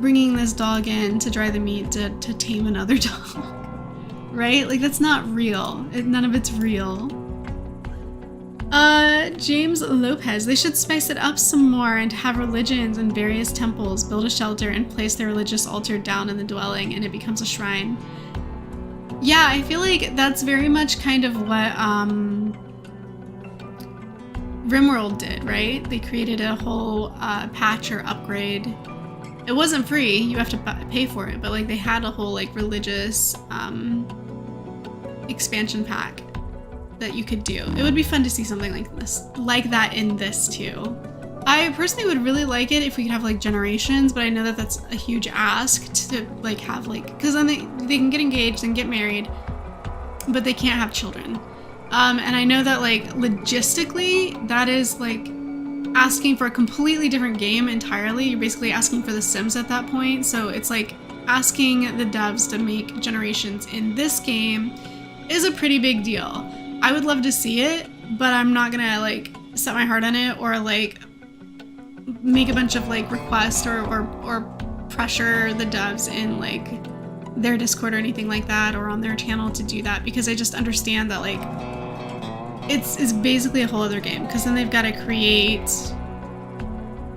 bringing this dog in to dry the meat to tame another dog. Right? Like, that's not real. None of it's real. James Lopez. They should spice it up some more and have religions and various temples, build a shelter, and place their religious altar down in the dwelling, and it becomes a shrine. Yeah, I feel like that's very much kind of what RimWorld did, right? They created a whole patch or upgrade. It wasn't free, you have to pay for it, but like they had a whole like religious expansion pack that you could do. It would be fun to see something like this, like that in this too. I personally would really like it if we could have like generations, but I know that that's a huge ask to like have like, because then they can get engaged and get married, but they can't have children. And I know that like logistically that is like asking for a completely different game entirely. You're basically asking for The Sims at that point. So it's like asking the devs to make generations in this game is a pretty big deal. I would love to see it, but I'm not gonna like set my heart on it or like make a bunch of like requests or pressure the devs in like their Discord or anything like that or on their channel to do that, because I just understand that like it's basically a whole other game, because then they've got to create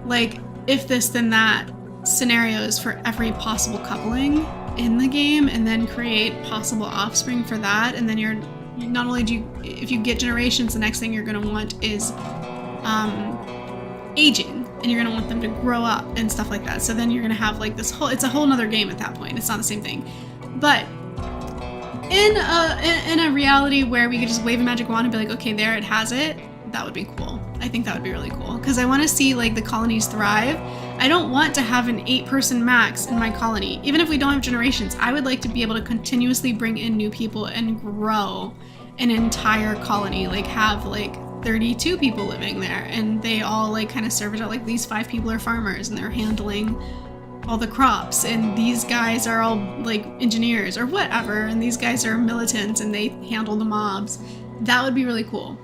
like if this then that scenarios for every possible coupling in the game and then create possible offspring for that, and then you're not only do you, if you get generations, the next thing you're going to want is aging, and you're going to want them to grow up and stuff like that. So then you're going to have like this whole, it's a whole nother game at that point. It's not the same thing. But in a reality where we could just wave a magic wand and be like, okay, there, it has it, that would be cool. I think that would be really cool, because I want to see like the colonies thrive. I don't want to have an 8-person max in my colony. Even if we don't have generations, I would like to be able to continuously bring in new people and grow an entire colony, like have like 32 people living there, and they all like kind of serve it out. Like these 5 people are farmers and they're handling all the crops, and these guys are all like engineers or whatever, and these guys are militants and they handle the mobs. That would be really cool.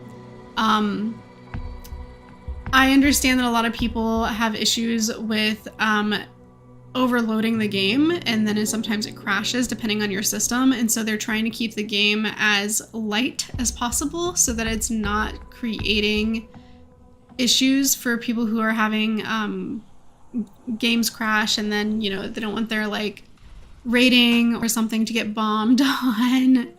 I understand that a lot of people have issues with overloading the game, and then sometimes it crashes depending on your system, and so they're trying to keep the game as light as possible so that it's not creating issues for people who are having games crash, and then, you know, they don't want their like rating or something to get bombed on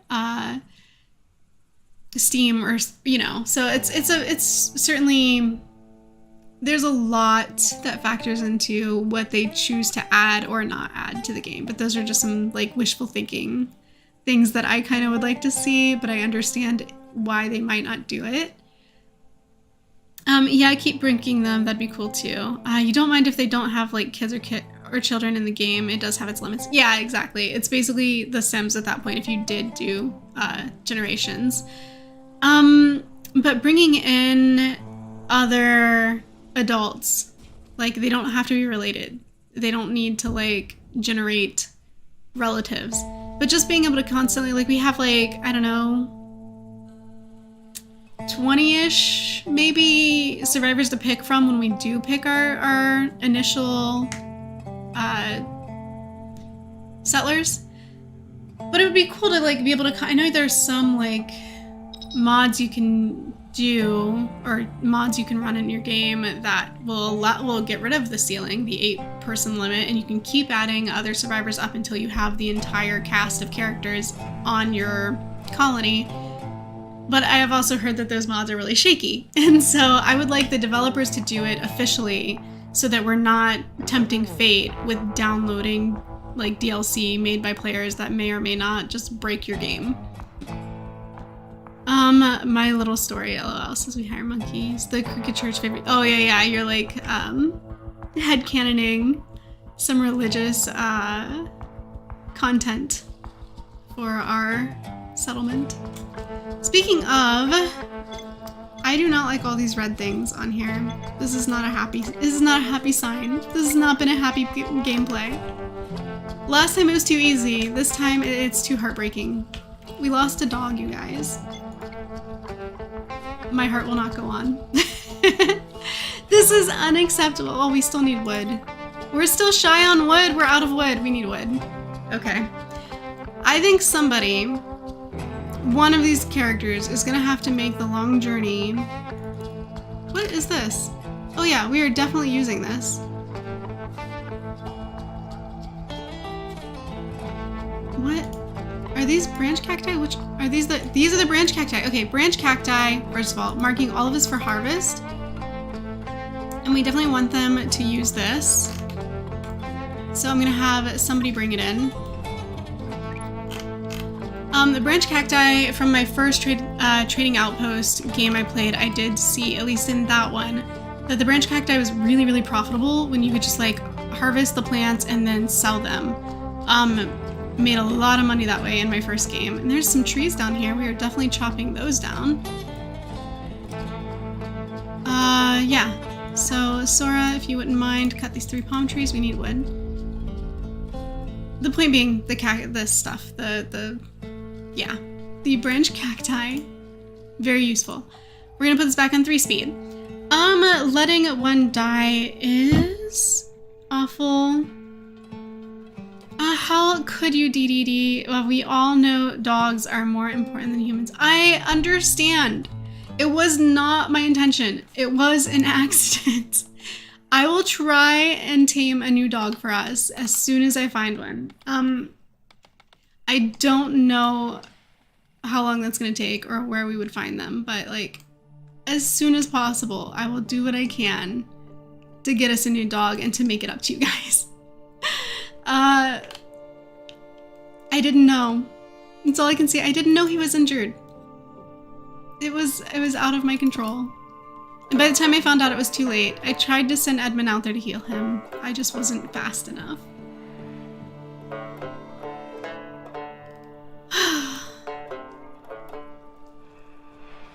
Steam, or you know. So it's certainly, there's a lot that factors into what they choose to add or not add to the game, but those are just some like wishful thinking things that I kind of would like to see, but I understand why they might not do it. Yeah, keep brinking them. That'd be cool too. You don't mind if they don't have like kids or children in the game. It does have its limits. Yeah, exactly. It's basically The Sims at that point if you did do generations. But bringing in other adults, like they don't have to be related. They don't need to like generate relatives. But just being able to constantly, like we have like, I don't know, 20-ish maybe survivors to pick from when we do pick our initial settlers. But it would be cool to like be able to, I know there's some like mods you can do or mods you can run in your game that will get rid of the ceiling, the 8-person limit, and you can keep adding other survivors up until you have the entire cast of characters on your colony. But I have also heard that those mods are really shaky, and so I would like the developers to do it officially so that we're not tempting fate with downloading like DLC made by players that may or may not just break your game. My Little Story, LOL, says we hire monkeys. The Cricket Church favorite. Oh, yeah, you're like, headcanoning some religious, content for our settlement. Speaking of, I do not like all these red things on here. This is not a happy sign. This has not been a happy gameplay. Last time it was too easy. This time it's too heartbreaking. We lost a dog, you guys. My heart will not go on. This is unacceptable. Oh, we still need wood. We're still shy on wood. We're out of wood. We need wood. Okay. I think somebody, one of these characters, is gonna have to make the long journey. What is this? Oh yeah, we are definitely using this. What? Are these branch cacti? Which are these? These are the branch cacti. Okay, branch cacti, first of all, marking all of us for harvest. And we definitely want them to use this. So I'm gonna have somebody bring it in. The branch cacti from my first trading outpost game I played, I did see, at least in that one, that the branch cacti was really, really profitable when you could just like harvest the plants and then sell them. Made a lot of money that way in my first game. And there's some trees down here. We are definitely chopping those down. Yeah. So Sora, if you wouldn't mind, cut these 3 palm trees. We need wood. The point being, this stuff, the branch cacti, very useful. We're gonna put this back on 3 speed. Letting one die is awful. How could you, DDD? Well, we all know dogs are more important than humans. I understand. It was not my intention. It was an accident. I will try and tame a new dog for us as soon as I find one. I don't know how long that's gonna take or where we would find them, but like, as soon as possible, I will do what I can to get us a new dog and to make it up to you guys. I didn't know. That's all I can say. I didn't know he was injured. It was out of my control. And by the time I found out, it was too late. I tried to send Edmund out there to heal him. I just wasn't fast enough.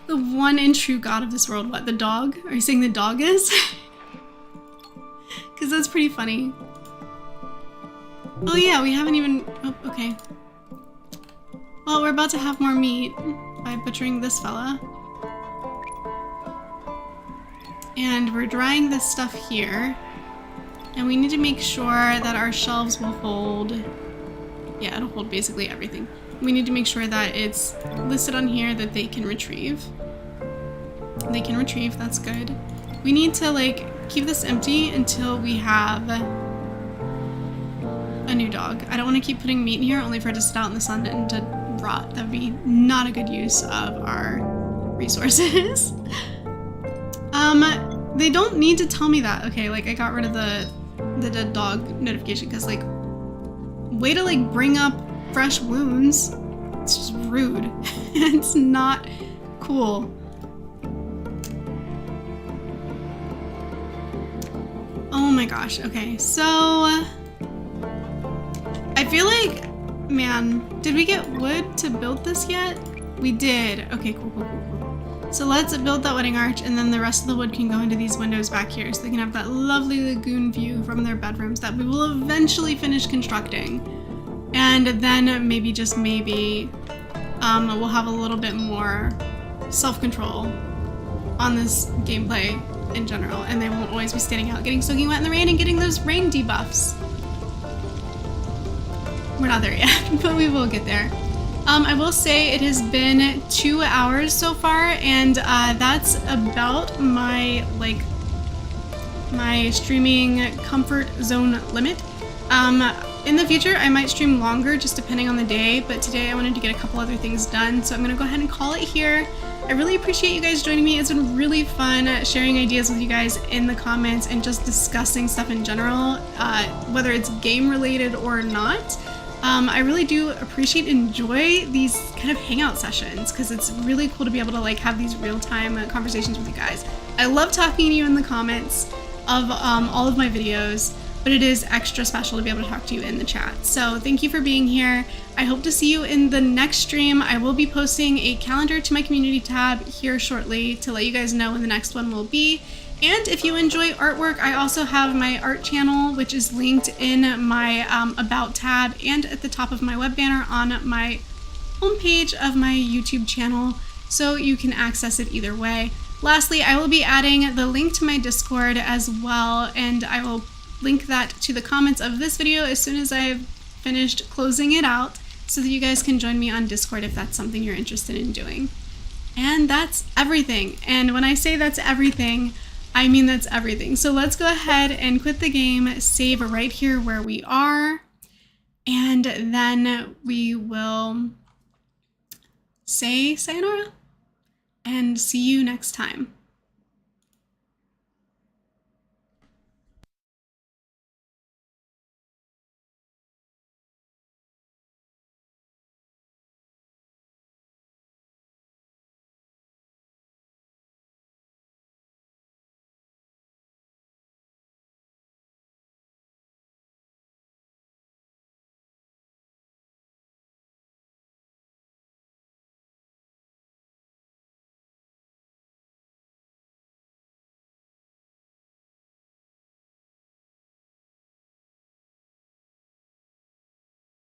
The one and true god of this world. What, the dog? Are you saying the dog is? Because that's pretty funny. Oh yeah, we haven't even... Oh, okay. Well, we're about to have more meat by butchering this fella. And we're drying this stuff here. And we need to make sure that our shelves will hold... Yeah, it'll hold basically everything. We need to make sure that it's listed on here that they can retrieve. They can retrieve, that's good. We need to, like, keep this empty until we have a new dog. I don't want to keep putting meat in here only for it to sit out in the sun and to rot. That would be not a good use of our resources. They don't need to tell me that. Okay, like, I got rid of the dead dog notification because, like, way to, like, bring up fresh wounds. It's just rude. It's not cool. Oh my gosh, okay, so I feel like, man, did we get wood to build this yet? We did. Okay, cool. So let's build that wedding arch, and then the rest of the wood can go into these windows back here so they can have that lovely lagoon view from their bedrooms that we will eventually finish constructing. And then maybe, just maybe, we'll have a little bit more self-control on this gameplay in general, and they won't always be standing out getting soaking wet in the rain and getting those rain debuffs. We're not there yet, but we will get there. I will say it has been 2 hours so far, and that's about my, like, my streaming comfort zone limit. In the future, I might stream longer, just depending on the day, but today I wanted to get a couple other things done, so I'm gonna go ahead and call it here. I really appreciate you guys joining me. It's been really fun sharing ideas with you guys in the comments and just discussing stuff in general, whether it's game related or not. I really do appreciate and enjoy these kind of hangout sessions because it's really cool to be able to like have these real-time conversations with you guys. I love talking to you in the comments of all of my videos, but it is extra special to be able to talk to you in the chat. So thank you for being here. I hope to see you in the next stream. I will be posting a calendar to my community tab here shortly to let you guys know when the next one will be. And if you enjoy artwork, I also have my art channel, which is linked in my About tab and at the top of my web banner on my homepage of my YouTube channel, so you can access it either way. Lastly, I will be adding the link to my Discord as well, and I will link that to the comments of this video as soon as I've finished closing it out, so that you guys can join me on Discord if that's something you're interested in doing. And that's everything. And when I say that's everything, I mean that's everything. So let's go ahead and quit the game, save right here where we are, and then we will say sayonara and see you next time.